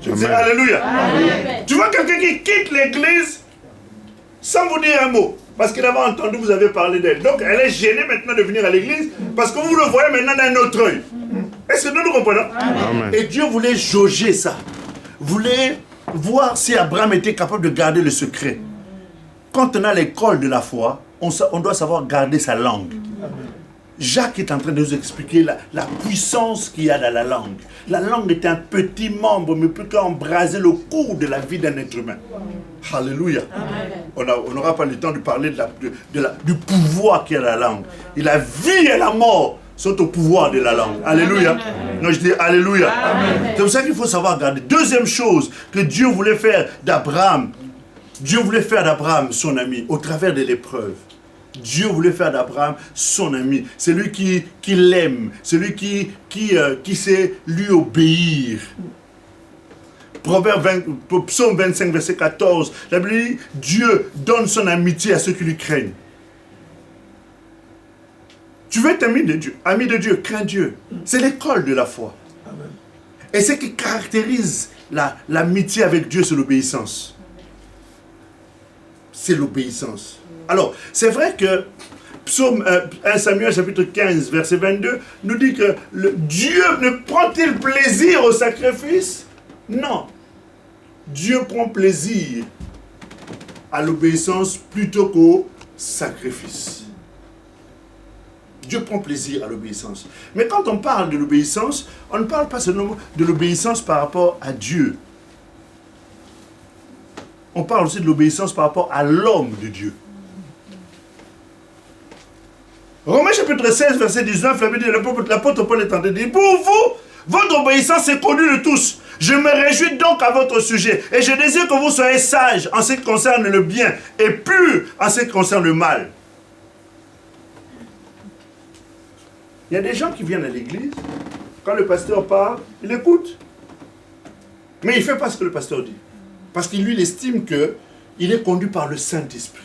C: Je dis Alléluia. Amen. Tu vois quelqu'un qui quitte l'église sans vous dire un mot. Parce qu'il avait entendu, vous avez parlé d'elle. Donc elle est gênée maintenant de venir à l'église parce que vous le voyez maintenant d'un autre œil. Est-ce que nous comprenons? Amen. Et Dieu voulait jauger ça. Voulait voir si Abraham était capable de garder le secret. Quand on a l'école de la foi, on doit savoir garder sa langue. Jacques est en train de nous expliquer la puissance qu'il y a dans la langue. La langue est un petit membre, mais peut embraser le cours de la vie d'un être humain. Alléluia. On n'aura pas le temps de parler du pouvoir qu'il y a dans la langue. Et la vie et la mort sont au pouvoir de la langue. Alléluia. Non, je dis Alléluia. C'est pour ça qu'il faut savoir garder. Deuxième chose que Dieu voulait faire d'Abraham, Dieu voulait faire d'Abraham son ami au travers de l'épreuve. Dieu voulait faire d'Abraham son ami. C'est lui qui l'aime. C'est lui qui sait lui obéir. Psaume 25, verset 14. La Bible dit, Dieu donne son amitié à ceux qui lui craignent. Tu veux être ami de Dieu, crains Dieu. C'est l'école de la foi. Amen. Et ce qui caractérise l'amitié avec Dieu, c'est l'obéissance. C'est l'obéissance. Alors, c'est vrai que Psaume 1 Samuel chapitre 15, verset 22, nous dit que Dieu ne prend-il plaisir au sacrifice? Non. Dieu prend plaisir à l'obéissance plutôt qu'au sacrifice. Dieu prend plaisir à l'obéissance. Mais quand on parle de l'obéissance, on ne parle pas seulement de l'obéissance par rapport à Dieu. On parle aussi de l'obéissance par rapport à l'homme de Dieu. Romains chapitre 16, verset 19, l'apôtre Paul est en train de dire, pour vous, votre obéissance est connue de tous. Je me réjouis donc à votre sujet. Et je désire que vous soyez sages en ce qui concerne le bien et purs en ce qui concerne le mal. Il y a des gens qui viennent à l'église, quand le pasteur parle, il écoute. Mais il ne fait pas ce que le pasteur dit. Parce qu'il lui, il estime qu'il est conduit par le Saint-Esprit.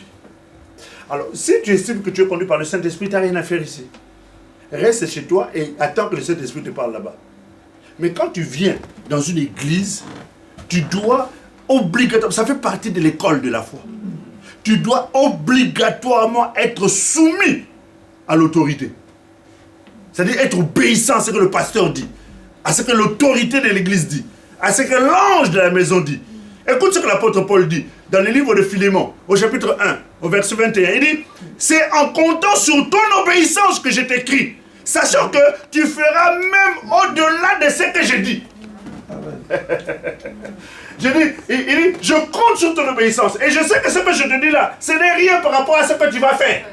C: Alors, si tu estimes que tu es conduit par le Saint-Esprit, tu n'as rien à faire ici. Reste chez toi et attends que le Saint-Esprit te parle là-bas. Mais quand tu viens dans une église, tu dois obligatoirement, ça fait partie de l'école de la foi, tu dois obligatoirement être soumis à l'autorité. C'est-à-dire être obéissant à ce que le pasteur dit, à ce que l'autorité de l'église dit, à ce que l'ange de la maison dit. Écoute ce que l'apôtre Paul dit dans le livre de Philémon, au chapitre 1, au verset 21. Il dit, c'est en comptant sur ton obéissance que je t'écris, sachant que tu feras même au-delà de ce que je dis. Il dit, je compte sur ton obéissance. Et je sais que ce que je te dis là, ce n'est rien par rapport à ce que tu vas faire.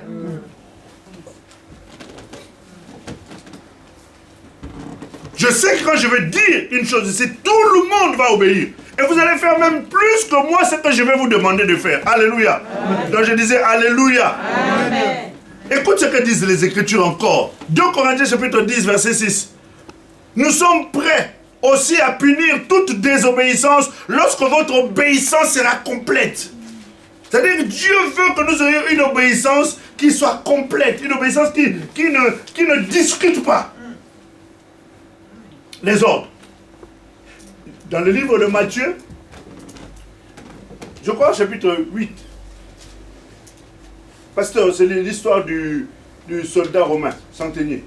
C: Je sais que quand je vais dire une chose ici, tout le monde va obéir. Et vous allez faire même plus que moi ce que je vais vous demander de faire. Alléluia. Amen. Donc je disais Alléluia. Amen. Écoute ce que disent les Écritures encore. 2 Corinthiens chapitre 10, verset 6. Nous sommes prêts aussi à punir toute désobéissance lorsque votre obéissance sera complète. C'est-à-dire que Dieu veut que nous ayons une obéissance qui soit complète. Une obéissance qui ne discute pas les ordres. Dans le livre de Matthieu, je crois chapitre 8. Pasteur, c'est l'histoire du soldat romain, centenier.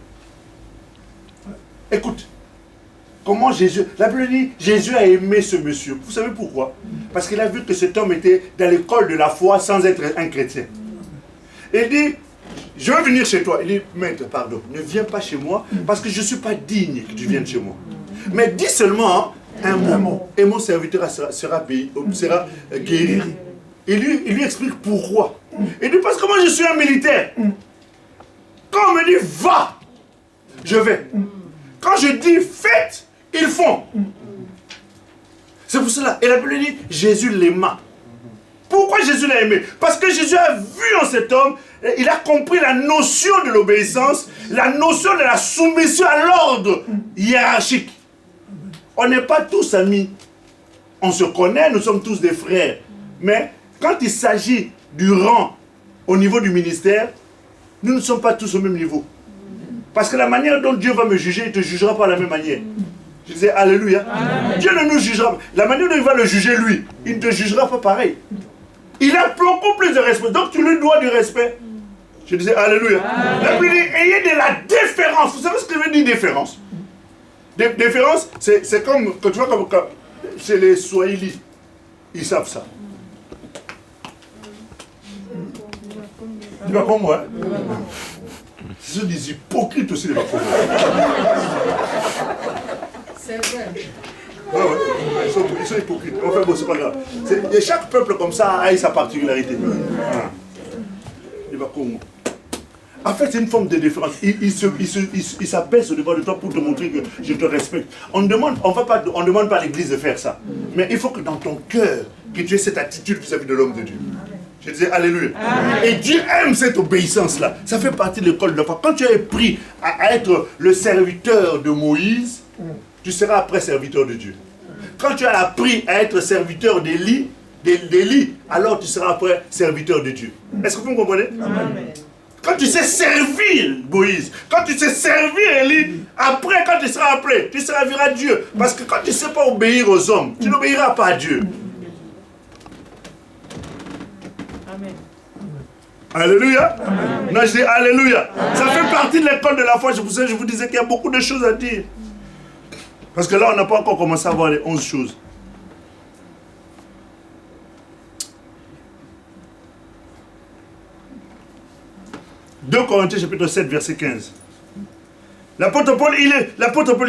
C: Écoute, comment Jésus... La Bible dit, Jésus a aimé ce monsieur. Vous savez pourquoi? Parce qu'il a vu que cet homme était dans l'école de la foi sans être un chrétien. Et il dit, je vais venir chez toi. Il dit, maître, pardon, ne viens pas chez moi parce que je ne suis pas digne que tu viennes chez moi. Mais dis seulement un mot et mon serviteur sera guéri. Il lui explique pourquoi. Il dit, parce que moi je suis un militaire. Quand on me dit va, je vais. Quand je dis faites, ils font. C'est pour cela. Et la Bible dit, Jésus l'aima. Pourquoi Jésus l'a aimé? Parce que Jésus a vu en cet homme, il a compris la notion de l'obéissance, la notion de la soumission à l'ordre hiérarchique. On n'est pas tous amis. On se connaît, nous sommes tous des frères. Mais quand il s'agit du rang au niveau du ministère, nous ne sommes pas tous au même niveau. Parce que la manière dont Dieu va me juger, il ne te jugera pas de la même manière. Je disais Alléluia. Amen. Dieu ne nous jugera pas. La manière dont il va le juger lui, il ne te jugera pas pareil. Il a beaucoup plus de respect. Donc tu lui dois du respect. Je disais Alléluia. La Bible dit, ayez de la déférence. Vous savez ce que veut dire déférence? Déférence, c'est comme, tu vois, comme chez les Swahili, ils savent ça. Dis pas comme moi. Ce sont des hypocrites aussi, les Bakongo.
D: C'est vrai.
C: Ouais, ils sont hypocrites. Enfin bon, c'est pas grave. Et chaque peuple comme ça a sa particularité. Les Bakongo. En fait, c'est une forme de déférence. Il s'abaisse devant de toi pour te montrer que je te respecte. On ne demande pas à l'église de faire ça. Mais il faut que dans ton cœur, que tu aies cette attitude vis-à-vis de l'homme de Dieu. Je disais Alléluia. Et Dieu aime cette obéissance-là. Ça fait partie de l'école de la foi. Quand tu es pris à être le serviteur de Moïse, tu seras après serviteur de Dieu. Quand tu as appris à être serviteur d'Élie, alors tu seras après serviteur de Dieu. Est-ce que vous me comprenez? Amen. Quand tu sais servir Moïse, quand tu sais servir Élie, après quand tu seras appelé, tu serviras Dieu. Parce que quand tu ne sais pas obéir aux hommes, tu n'obéiras pas à Dieu.
D: Amen.
C: Alléluia. Amen. Non, je dis Alléluia. Amen. Ça fait partie de l'école de la foi. Je vous disais qu'il y a beaucoup de choses à dire. Parce que là, on n'a pas encore commencé à voir les 11 choses. « 2 Corinthiens chapitre 7, verset 15. L'apôtre Paul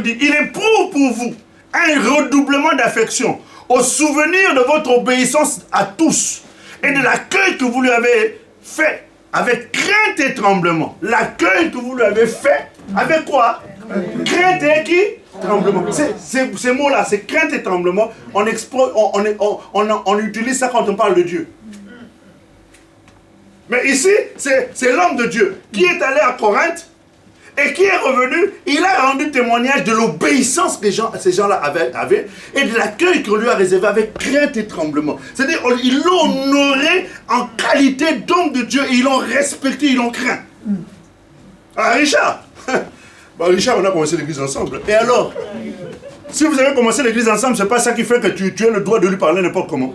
C: dit, il éprouve pour vous un redoublement d'affection au souvenir de votre obéissance à tous et de l'accueil que vous lui avez fait avec crainte et tremblement. » L'accueil que vous lui avez fait avec quoi? Crainte et qui? Tremblement. Ces mots-là, c'est crainte et tremblement. On utilise ça quand on parle de Dieu. Mais ici, c'est l'homme de Dieu qui est allé à Corinthe et qui est revenu. Il a rendu témoignage de l'obéissance que ces gens-là avaient et de l'accueil qu'on lui a réservé avec crainte et tremblement. C'est-à-dire ils l'ont honoré en qualité d'homme de Dieu et ils l'ont respecté, ils l'ont craint. Ah, Richard, Richard, on a commencé l'église ensemble. Et alors, si vous avez commencé l'église ensemble, c'est pas ça qui fait que tu as le droit de lui parler n'importe comment.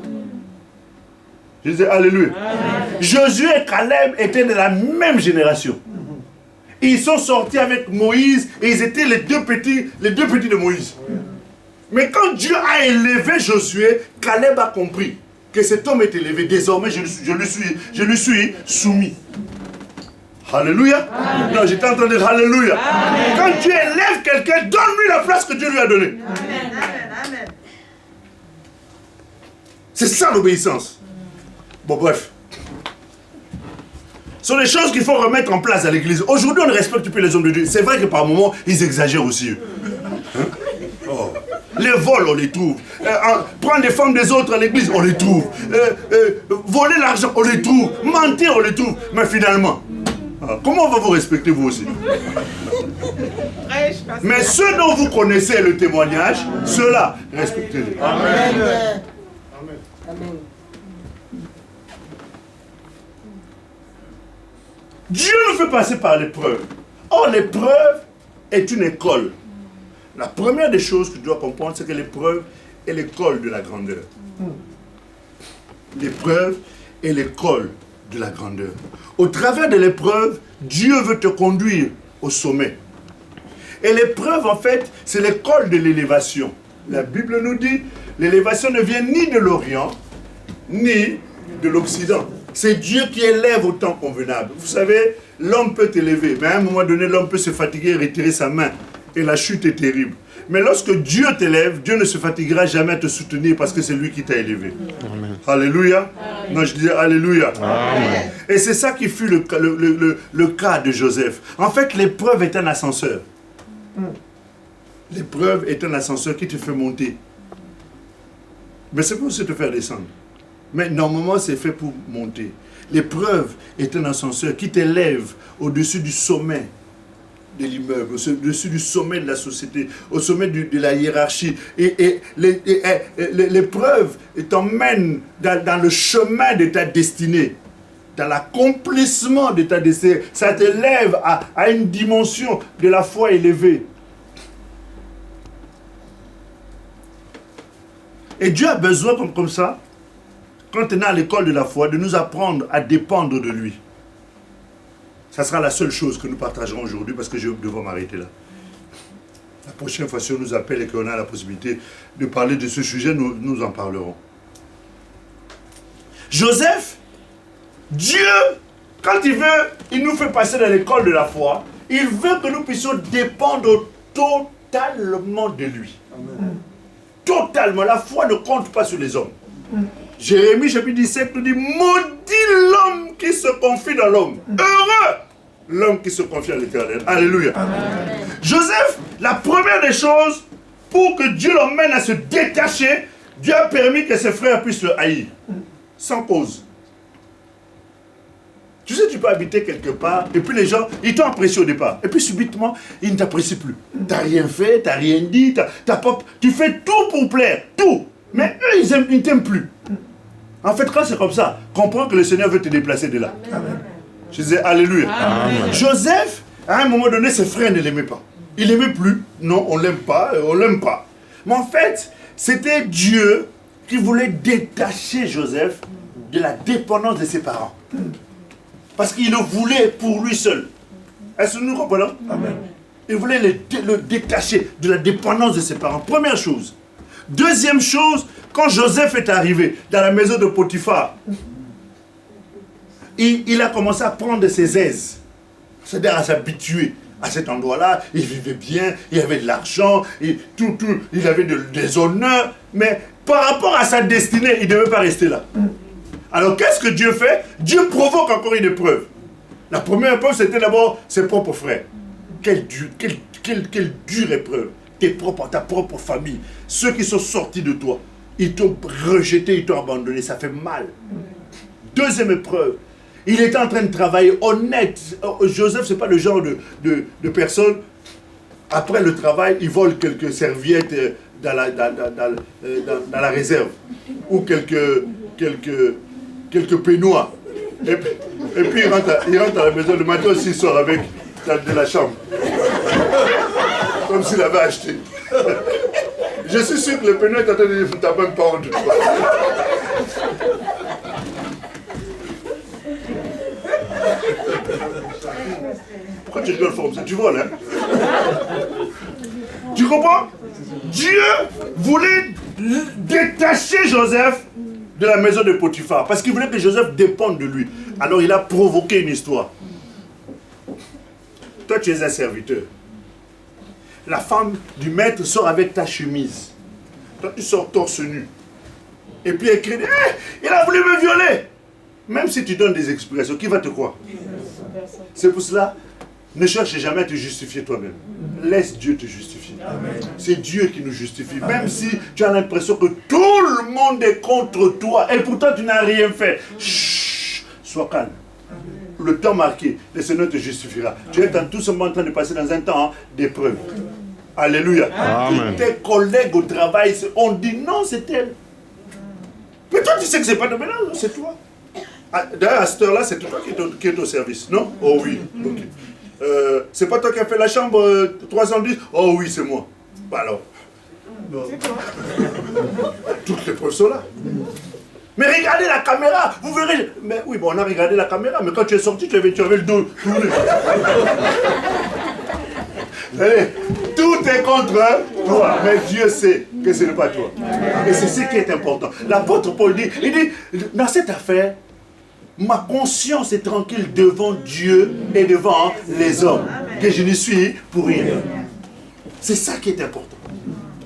C: Je disais Alléluia. Amen. Josué et Caleb étaient de la même génération. Ils sont sortis avec Moïse et ils étaient les deux petits de Moïse. Mais quand Dieu a élevé Josué, Caleb a compris que cet homme est élevé. Désormais, je lui suis soumis. Alléluia. Amen. Non, j'étais en train de dire Alléluia. Amen. Quand Dieu élève quelqu'un, donne-lui la place que Dieu lui a donnée. Amen. C'est ça l'obéissance. Bon, bref. Ce sont les choses qu'il faut remettre en place à l'église. Aujourd'hui, on ne respecte plus les hommes de Dieu. C'est vrai que par moments, ils exagèrent aussi. Hein? Oh. Les vols, on les trouve. Prendre des femmes des autres à l'église, on les trouve. Voler l'argent, on les trouve. Mentir, on les trouve. Mais finalement, comment on va vous respecter, vous aussi? Mais ceux dont vous connaissez le témoignage, ceux-là, respectez-les. Amen. Amen. Amen. Dieu nous fait passer par l'épreuve. Or, l'épreuve est une école. La première des choses que tu dois comprendre, c'est que l'épreuve est l'école de la grandeur. L'épreuve est l'école de la grandeur. Au travers de l'épreuve, Dieu veut te conduire au sommet. Et l'épreuve, en fait, c'est l'école de l'élévation. La Bible nous dit, l'élévation ne vient ni de l'Orient, ni de l'Occident. C'est Dieu qui élève au temps convenable. Vous savez, l'homme peut élever, mais à un moment donné, l'homme peut se fatiguer et retirer sa main. Et la chute est terrible. Mais lorsque Dieu t'élève, Dieu ne se fatiguera jamais à te soutenir parce que c'est lui qui t'a élevé. Amen. Alléluia. Amen. Non, je disais Alléluia. Amen. Et c'est ça qui fut le cas de Joseph. En fait, l'épreuve est un ascenseur. L'épreuve est un ascenseur qui te fait monter. Mais c'est pour aussi te faire descendre. Mais normalement, c'est fait pour monter. L'épreuve est un ascenseur qui t'élève au-dessus du sommet de l'immeuble, au-dessus du sommet de la société, au sommet de la hiérarchie. Et l'épreuve t'emmène dans le chemin de ta destinée, dans l'accomplissement de ta destinée. Ça t'élève à une dimension de la foi élevée. Et Dieu a besoin comme ça, quand on est à l'école de la foi, de nous apprendre à dépendre de lui. Ça sera la seule chose que nous partagerons aujourd'hui parce que je vais devoir m'arrêter là. La prochaine fois, si on nous appelle et qu'on a la possibilité de parler de ce sujet, nous en parlerons. Joseph, Dieu, quand il nous fait passer dans l'école de la foi, il veut que nous puissions dépendre totalement de lui. Amen. Totalement. La foi ne compte pas sur les hommes. Jérémie chapitre 17 nous dit, maudit l'homme qui se confie dans l'homme. Heureux l'homme qui se confie à l'Éternel. Alléluia. Amen. Joseph, la première des choses, pour que Dieu l'emmène à se détacher, Dieu a permis que ses frères puissent le haïr, sans cause. Tu sais, tu peux habiter quelque part, et puis les gens, ils t'ont apprécié au départ. Et puis subitement, ils ne t'apprécient plus. Tu n'as rien fait, tu n'as rien dit, tu fais tout pour plaire, tout. Mais eux, ils ne t'aiment plus. En fait, quand c'est comme ça, comprends que le Seigneur veut te déplacer de là. Amen. Je disais, alléluia. Amen. Joseph, à un moment donné, ses frères ne l'aimaient pas. Il n'aimait plus. Non, on ne l'aime pas, on ne l'aime pas. Mais en fait, c'était Dieu qui voulait détacher Joseph de la dépendance de ses parents. Parce qu'il le voulait pour lui seul. Est-ce que nous comprenons? Amen. Il voulait le détacher de la dépendance de ses parents. Première chose. Deuxième chose, quand Joseph est arrivé dans la maison de Potiphar, il a commencé à prendre ses aises. C'est-à-dire à s'habituer à cet endroit-là. Il vivait bien, il avait de l'argent, il avait des honneurs. Mais par rapport à sa destinée, il ne devait pas rester là. Alors qu'est-ce que Dieu fait? Dieu provoque encore une épreuve. La première épreuve, c'était d'abord ses propres frères. Quelle dure épreuve. Ta propre famille, ceux qui sont sortis de toi, ils t'ont rejeté, ils t'ont abandonné, ça fait mal. Deuxième épreuve, il était en train de travailler honnête. Joseph, ce n'est pas le genre de personne, après le travail, il vole quelques serviettes dans la réserve, ou quelques peignoirs. Et puis il rentre à la maison, le matin aussi il sort avec de la chambre. Comme s'il avait acheté. Je suis sûr que le peignoir est en train de dire, t'as même pas honte de toi. Pourquoi tu rigoles fort comme ça? Tu voles, hein? Tu comprends? Dieu voulait détacher Joseph de la maison de Potiphar, parce qu'il voulait que Joseph dépende de lui. Alors il a provoqué une histoire. Toi, tu es un serviteur. La femme du maître sort avec ta chemise. Toi, tu sors torse nu. Et puis elle crie, hey, il a voulu me violer. Même si tu donnes des explications, qui va te croire? C'est pour cela, ne cherche jamais à te justifier toi-même. Laisse Dieu te justifier. C'est Dieu qui nous justifie. Même si tu as l'impression que tout le monde est contre toi et pourtant tu n'as rien fait. Chut, sois calme. Le temps marqué, le Seigneur te justifiera. Tu es tout simplement en train de passer dans un temps d'épreuve. Alléluia. Amen. Tes collègues au travail, on dit non, c'est elle. Mais toi, tu sais que ce n'est pas de ménage, c'est toi. D'ailleurs, à cette heure-là, c'est toi qui est au service, non? Oh oui. Okay. C'est pas toi qui as fait la chambre 310? Oh oui, c'est moi. Bah alors. C'est toi. Toutes les preuves sont là. Mais regardez la caméra, vous verrez. Mais oui, bon, on a regardé la caméra, mais quand tu es sorti, tu avais le dos tourné. Allez, tout est contre toi, mais Dieu sait que ce n'est pas toi. Et c'est ce qui est important. L'apôtre Paul dit, dans cette affaire, ma conscience est tranquille devant Dieu et devant les hommes, que je n'y suis pour rien. C'est ça qui est important.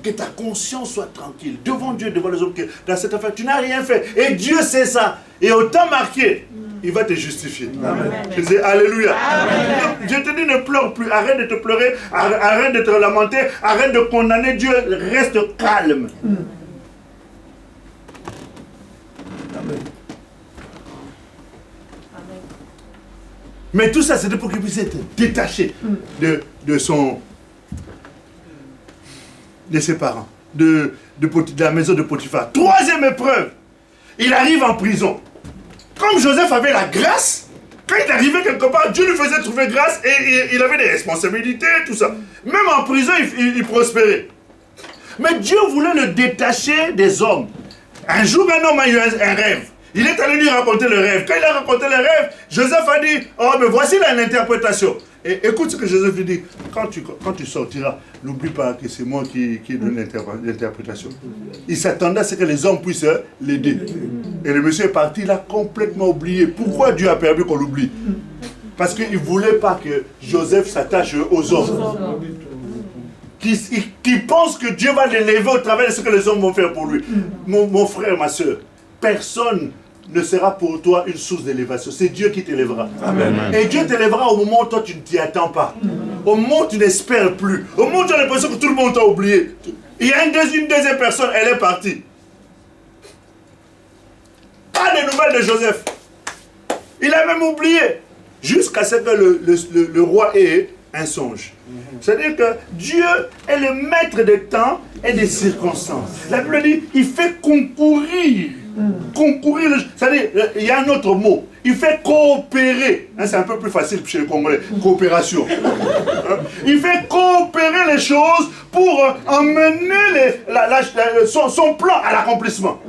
C: Que ta conscience soit tranquille devant Dieu, devant les hommes, que dans cette affaire, tu n'as rien fait. Et Dieu sait ça. Et au temps marqué, il va te justifier. Amen. Je dis alléluia. Amen. Dieu te dit ne pleure plus. Arrête de te pleurer. Arrête de te lamenter. Arrête de condamner Dieu. Reste calme. Amen. Mais tout ça, c'était pour qu'il puisse être détaché de ses parents, de la maison de Potiphar. Troisième épreuve, il arrive en prison. Comme Joseph avait la grâce, quand il arrivait quelque part, Dieu lui faisait trouver grâce et il avait des responsabilités, tout ça. Même en prison, il prospérait. Mais Dieu voulait le détacher des hommes. Un jour, un homme a eu un rêve. Il est allé lui raconter le rêve. Quand il a raconté le rêve, Joseph a dit, oh, mais voici l'interprétation. Et écoute ce que Joseph lui dit. Quand tu sortiras, n'oublie pas que c'est moi qui donne l'interprétation. Il s'attendait à ce que les hommes puissent l'aider. Et le monsieur est parti, il a complètement oublié. Pourquoi Dieu a permis qu'on l'oublie? Parce qu'il ne voulait pas que Joseph s'attache aux hommes. Qui pense que Dieu va l'élever au travers de ce que les hommes vont faire pour lui. Mon frère, ma soeur, personne ne sera pour toi une source d'élévation. C'est Dieu qui t'élèvera. Et Dieu t'élèvera au moment où toi tu ne t'y attends pas. Au moment où tu n'espères plus. Au moment où tu as l'impression que tout le monde t'a oublié. Il y a une deuxième personne, elle est partie. pas de nouvelles de Joseph. Il a même oublié. Jusqu'à ce que le roi ait un songe. C'est-à-dire que Dieu est le maître des temps et des circonstances. La Bible dit, il fait concourir. Concourir, c'est-à-dire, il y a un autre mot. Il fait coopérer. Hein, c'est un peu plus facile chez les Congolais. Coopération. Il fait coopérer les choses pour emmener son plan à l'accomplissement.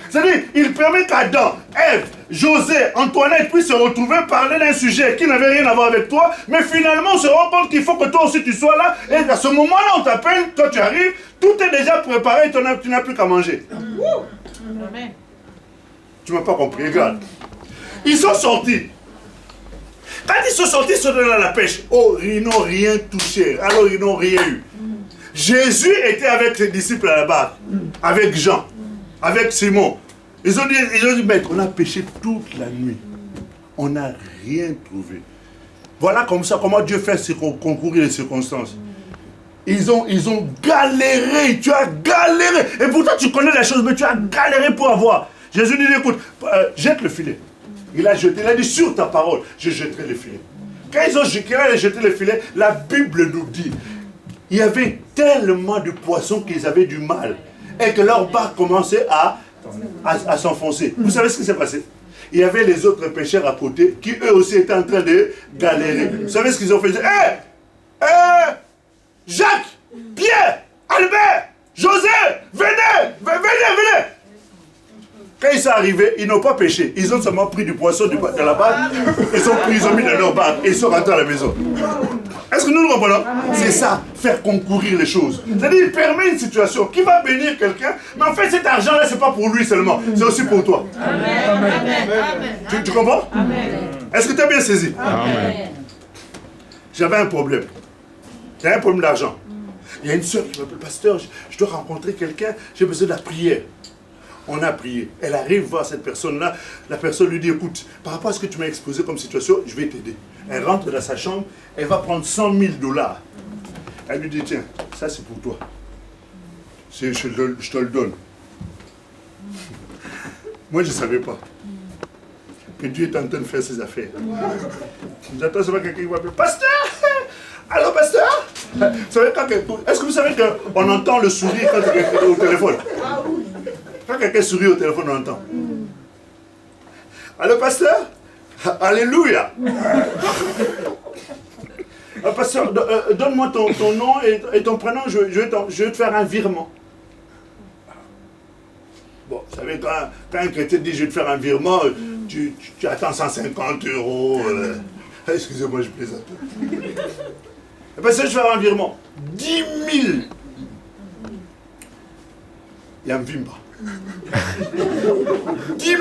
C: C'est-à-dire, il permet qu'Adam, Ève, José, Antoinette puissent se retrouver, parler d'un sujet qui n'avait rien à voir avec toi, mais finalement on se rend compte qu'il faut que toi aussi tu sois là, et à ce moment-là on t'appelle, toi tu arrives, tout est déjà préparé, tu n'as plus qu'à manger.
D: Amen.
C: Tu ne m'as pas compris, regarde. Ils sont sortis. Quand ils sont sortis, ils sont allés à la pêche. Oh, ils n'ont rien touché, alors ils n'ont rien eu. Jésus était avec ses disciples à la barre, avec Jean, avec Simon. Ils ont dit, maître, on a pêché toute la nuit. On n'a rien trouvé. Voilà comme ça, comment Dieu fait concourir les circonstances. Ils ont galéré, tu as galéré. Et pourtant tu connais la chose, mais tu as galéré pour avoir. Jésus dit, écoute, jette le filet. Il a jeté, il a dit, sur ta parole, je jetterai le filet. Quand ils ont jeté le filet, la Bible nous dit, il y avait tellement de poissons qu'ils avaient du mal. Et que leur barque commençait à s'enfoncer. Vous savez ce qui s'est passé? Il y avait les autres pêcheurs à côté qui eux aussi étaient en train de galérer. Vous savez ce qu'ils ont fait? Jacques, Pierre, Albert, José, venez. Quand ils sont arrivés, ils n'ont pas pêché. Ils ont seulement pris du poisson de la barque. Ils ont mis dans leur barque et ils sont rentrés à la maison. Est-ce que nous le comprenons? C'est ça, faire concourir les choses. C'est-à-dire, il permet une situation qui va bénir quelqu'un, mais en fait, cet argent-là, ce n'est pas pour lui seulement, c'est aussi pour toi. Amen. Tu comprends? Amen. Est-ce que tu as bien saisi? Amen. J'avais un problème. J'avais un problème d'argent. Il y a une soeur qui m'appelle, pasteur, je dois rencontrer quelqu'un, j'ai besoin de la prière. On a prié. Elle arrive voir cette personne-là. La personne lui dit, écoute, par rapport à ce que tu m'as exposé comme situation, je vais t'aider. Elle rentre dans sa chambre, elle va prendre $100 000. Elle lui dit, tiens, ça c'est pour toi. Je te le donne. Moi, je ne savais pas que Dieu est en train de faire ses affaires. J'attends seulement quelqu'un qui m'appelle, pasteur! Allô, pasteur? Est-ce que vous savez qu'on entend le sourire quand quelqu'un est au téléphone? Quand quelqu'un sourit au téléphone, on entend. Allô, pasteur? Alléluia! Pasteur, donne-moi ton nom et ton prénom, je vais te faire un virement. Bon, vous savez, quand un chrétien dit je vais te faire un virement, tu attends 150 €. Excusez-moi, je plaisante. Pasteur, je vais faire un virement. 10 000. Il y a un vimba. 10 000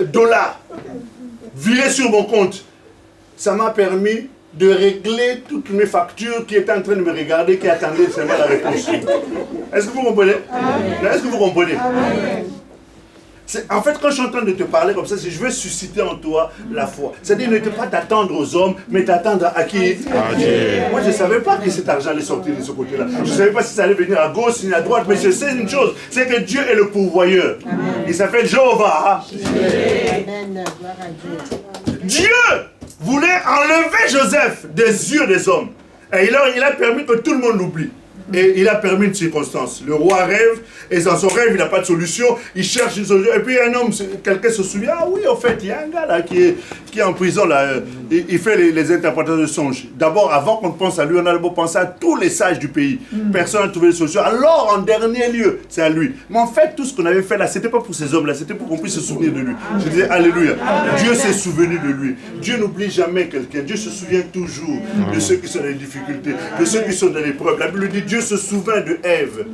C: dollars virés sur mon compte. Ça m'a permis de régler toutes mes factures qui étaient en train de me regarder, qui attendaient seulement la réponse. Est-ce que vous comprenez? Est-ce que vous comprenez? En fait, quand je suis en train de te parler comme ça, c'est je veux susciter en toi la foi. C'est-à-dire ne pas t'attendre aux hommes, mais t'attendre à qui? À Dieu. Moi, je ne savais pas que cet argent allait sortir de ce côté-là. Je ne savais pas si ça allait venir à gauche, ni à droite, mais je sais une chose, c'est que Dieu est le pourvoyeur. Amen. Il s'appelle Jéhovah. Amen. Dieu voulait enlever Joseph des yeux des hommes. Et il a permis que tout le monde l'oublie. Et il a permis une circonstance. Le roi rêve, et dans son rêve, il n'a pas de solution. Il cherche une solution. Et puis un homme, quelqu'un se souvient, ah oui, en fait, il y a un gars là qui est en prison, là. Il fait les interprétations de songes. D'abord, avant qu'on pense à lui, on a d'abord pensé à tous les sages du pays. Personne n'a trouvé de solution. Alors, en dernier lieu, c'est à lui. Mais en fait, tout ce qu'on avait fait là, c'était pas pour ces hommes-là, c'était pour qu'on puisse se souvenir de lui. Je disais, alléluia. Dieu s'est souvenu de lui. Dieu n'oublie jamais quelqu'un. Dieu se souvient toujours de ceux qui sont dans les difficultés, de ceux qui sont dans l'épreuve. La Bible dit, Dieu se souvint de Ève.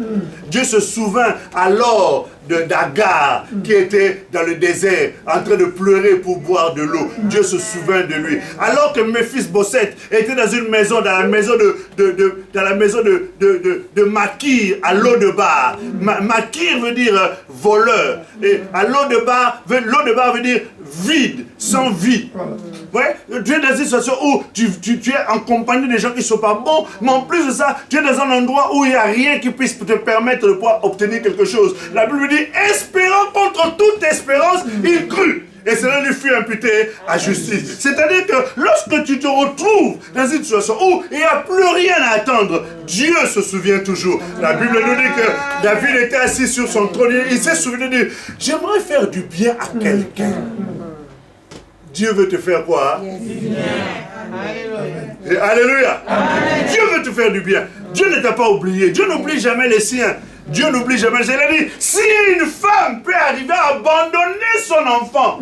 C: Dieu se souvint alors d'Agar qui était dans le désert en train de pleurer pour boire de l'eau. Dieu se souvint de lui. Alors que Méphibosheth était dans une maison, dans la maison de Makir à Lo-debar. Makir veut dire voleur. Et à Lo-debar veut dire vide, sans vie. Ouais, tu es dans une situation où tu es en compagnie des gens qui ne sont pas bons, mais en plus de ça, tu es dans un endroit où il n'y a rien qui puisse te permettre de pouvoir obtenir quelque chose. La Bible dit, espérant contre toute espérance, il crut. Et cela lui fut imputé à justice. C'est-à-dire que lorsque tu te retrouves dans une situation où il n'y a plus rien à attendre, Dieu se souvient toujours. La Bible nous dit que David était assis sur son trône. Il s'est souvenu de dire, j'aimerais faire du bien à quelqu'un. Dieu veut te faire quoi? Alléluia. Alléluia. Dieu veut te faire du bien. Dieu ne t'a pas oublié. Dieu n'oublie jamais les siens. Dieu n'oublie jamais. Il a dit, si une femme peut arriver à abandonner son enfant,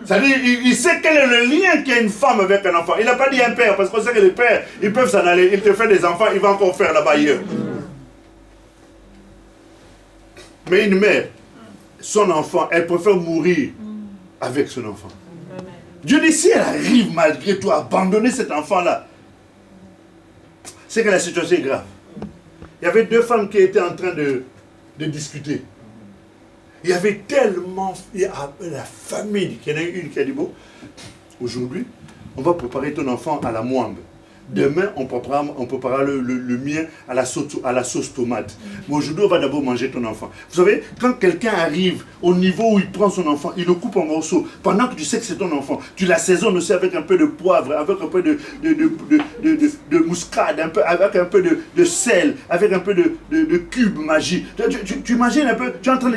C: c'est-à-dire, il sait quel est le lien qu'il y a une femme avec un enfant. Il n'a pas dit un père, parce qu'on sait que les pères, ils peuvent s'en aller. Il te fait des enfants, il va encore faire là-bas ailleurs. Mais une mère, son enfant, elle préfère mourir avec son enfant. Dieu dit, si elle arrive malgré tout à abandonner cet enfant-là, c'est que la situation est grave. Il y avait deux femmes qui étaient en train de discuter. Il y avait tellement... la famille, il y en a une qui a dit, bon, aujourd'hui, on va préparer ton enfant à la moimbe. Demain, on préparera le mien à la sauce tomate. Mais aujourd'hui, on va d'abord manger ton enfant. Vous savez, quand quelqu'un arrive au niveau où il prend son enfant, il le coupe en morceaux. Pendant que tu sais que c'est ton enfant, tu l'assaisonnes aussi avec un peu de poivre, avec un peu de muscade, avec un peu de sel, avec un peu de cube magie. Tu imagines un peu, tu es en train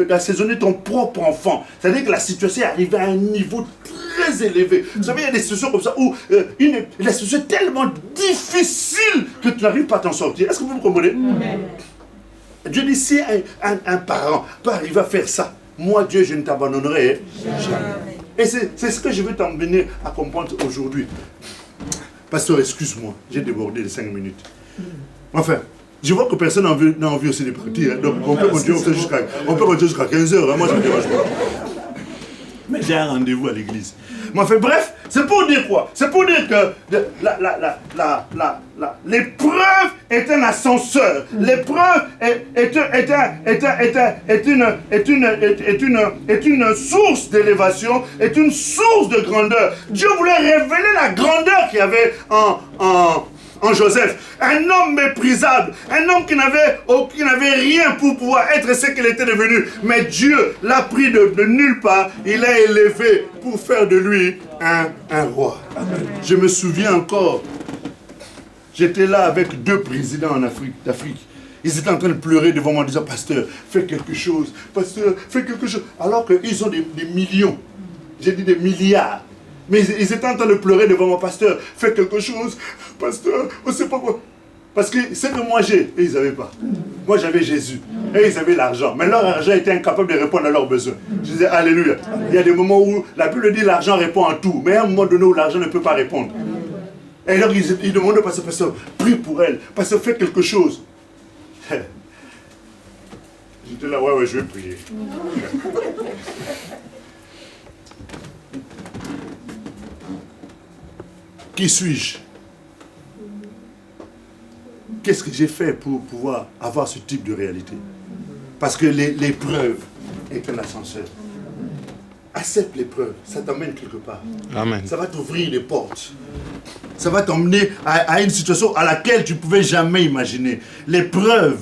C: d'assaisonner ton propre enfant. C'est-à-dire que la situation est arrivée à un niveau très élevé. Vous savez, il y a des situations comme ça où la situation est tellement difficile que tu n'arrives pas à t'en sortir. Est-ce que vous me comprenez? Dieu dit, si un parent peut arriver à faire ça, moi Dieu, je ne t'abandonnerai jamais. Et c'est ce que je veux t'emmener à comprendre aujourd'hui. Pasteur, excuse-moi, j'ai débordé de 5 minutes. Enfin, je vois que personne n'a envie aussi de partir. Hein. Donc on peut continuer jusqu'à 15 heures. Hein. Moi, ça me dérange pas. Mais j'ai un rendez-vous à l'église. Mais enfin, bref, c'est pour dire quoi? C'est pour dire que l'épreuve est un ascenseur. L'épreuve est une source d'élévation, est une source de grandeur. Dieu voulait révéler la grandeur qu'il y avait en Joseph, un homme méprisable, un homme qui n'avait rien pour pouvoir être ce qu'il était devenu. Mais Dieu l'a pris de nulle part, il l'a élevé pour faire de lui un roi. Amen. Je me souviens encore, j'étais là avec 2 présidents en d'Afrique. Ils étaient en train de pleurer devant moi en disant, pasteur, fais quelque chose, pasteur, fais quelque chose. Alors qu'ils ont des millions, j'ai dit des milliards. Mais ils étaient en train de pleurer devant mon pasteur. Fais quelque chose, pasteur, on ne sait pas quoi. Parce que c'est que moi j'ai, et ils n'avaient pas. Moi j'avais Jésus, et ils avaient l'argent. Mais leur argent était incapable de répondre à leurs besoins. Je disais, alléluia. Il y a des moments où la Bible dit l'argent répond à tout. Mais à un moment donné où l'argent ne peut pas répondre. Et alors ils demandent au pasteur, prie pour elle. Pasteur, fais quelque chose. J'étais là, ouais, je vais prier. Qui suis-je? Qu'est-ce que j'ai fait pour pouvoir avoir ce type de réalité? Parce que l'épreuve est un ascenseur. Accepte l'épreuve, ça t'emmène quelque part. Amen. Ça va t'ouvrir des portes. Ça va t'emmener à une situation à laquelle tu ne pouvais jamais imaginer. L'épreuve.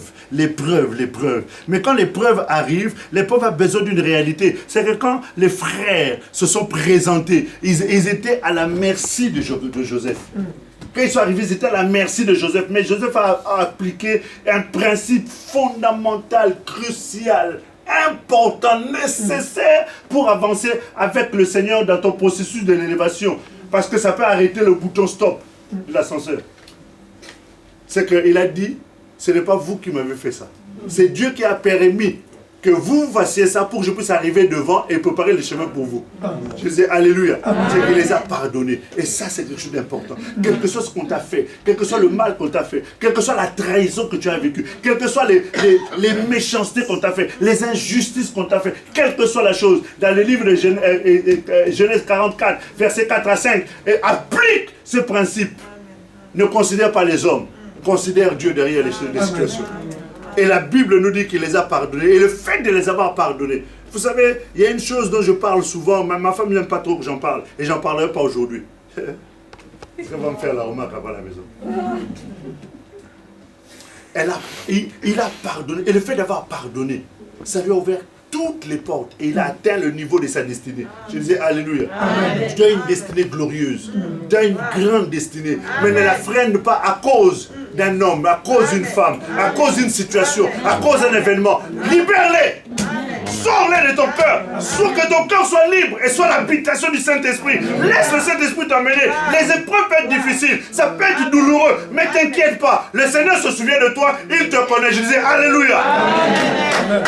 C: Mais quand l'épreuve arrive, l'épreuve a besoin d'une réalité. C'est que quand les frères se sont présentés, ils étaient à la merci de Joseph. Quand ils sont arrivés, ils étaient à la merci de Joseph. Mais Joseph a appliqué un principe fondamental, crucial, important, nécessaire pour avancer avec le Seigneur dans ton processus de l'élévation. Parce que ça peut arrêter le bouton stop de l'ascenseur. C'est qu'il a dit, ce n'est pas vous qui m'avez fait ça. C'est Dieu qui a permis que vous fassiez ça pour que je puisse arriver devant et préparer le chemin pour vous. Je dis alléluia. C'est qu'il les a pardonnés. Et ça, c'est quelque chose d'important. Quel que soit ce qu'on t'a fait, quel que soit le mal qu'on t'a fait, quelle que soit la trahison que tu as vécue, quelles que soient les méchancetés qu'on t'a fait, les injustices qu'on t'a fait, quelle que soit la chose, dans le livre de Genèse 44, versets 4 à 5, applique ce principe. Ne considère pas les hommes. Considère Dieu derrière les situations. Et la Bible nous dit qu'il les a pardonnés. Et le fait de les avoir pardonnés, Vous savez, il y a une chose dont je parle souvent, ma femme n'aime pas trop que j'en parle, et j'en parlerai pas aujourd'hui. Elle va me faire la remarque avant la maison. Il a pardonné, et le fait d'avoir pardonné, ça lui a ouvert toutes les portes, et il a atteint le niveau de sa destinée. Je disais, alléluia. Amen. Tu as une destinée glorieuse, tu as une grande destinée, mais ne la freine pas à cause d'un homme, à cause d'une femme, à cause d'une situation, à cause d'un événement. Libère-les! Sors-les de ton cœur, pour que ton cœur soit libre et soit l'habitation du Saint-Esprit. Laisse le Saint-Esprit t'emmener. Les épreuves peuvent être difficiles, ça peut être douloureux, mais t'inquiète pas. Le Seigneur se souvient de toi, il te connaît. Je disais, alléluia. Amen.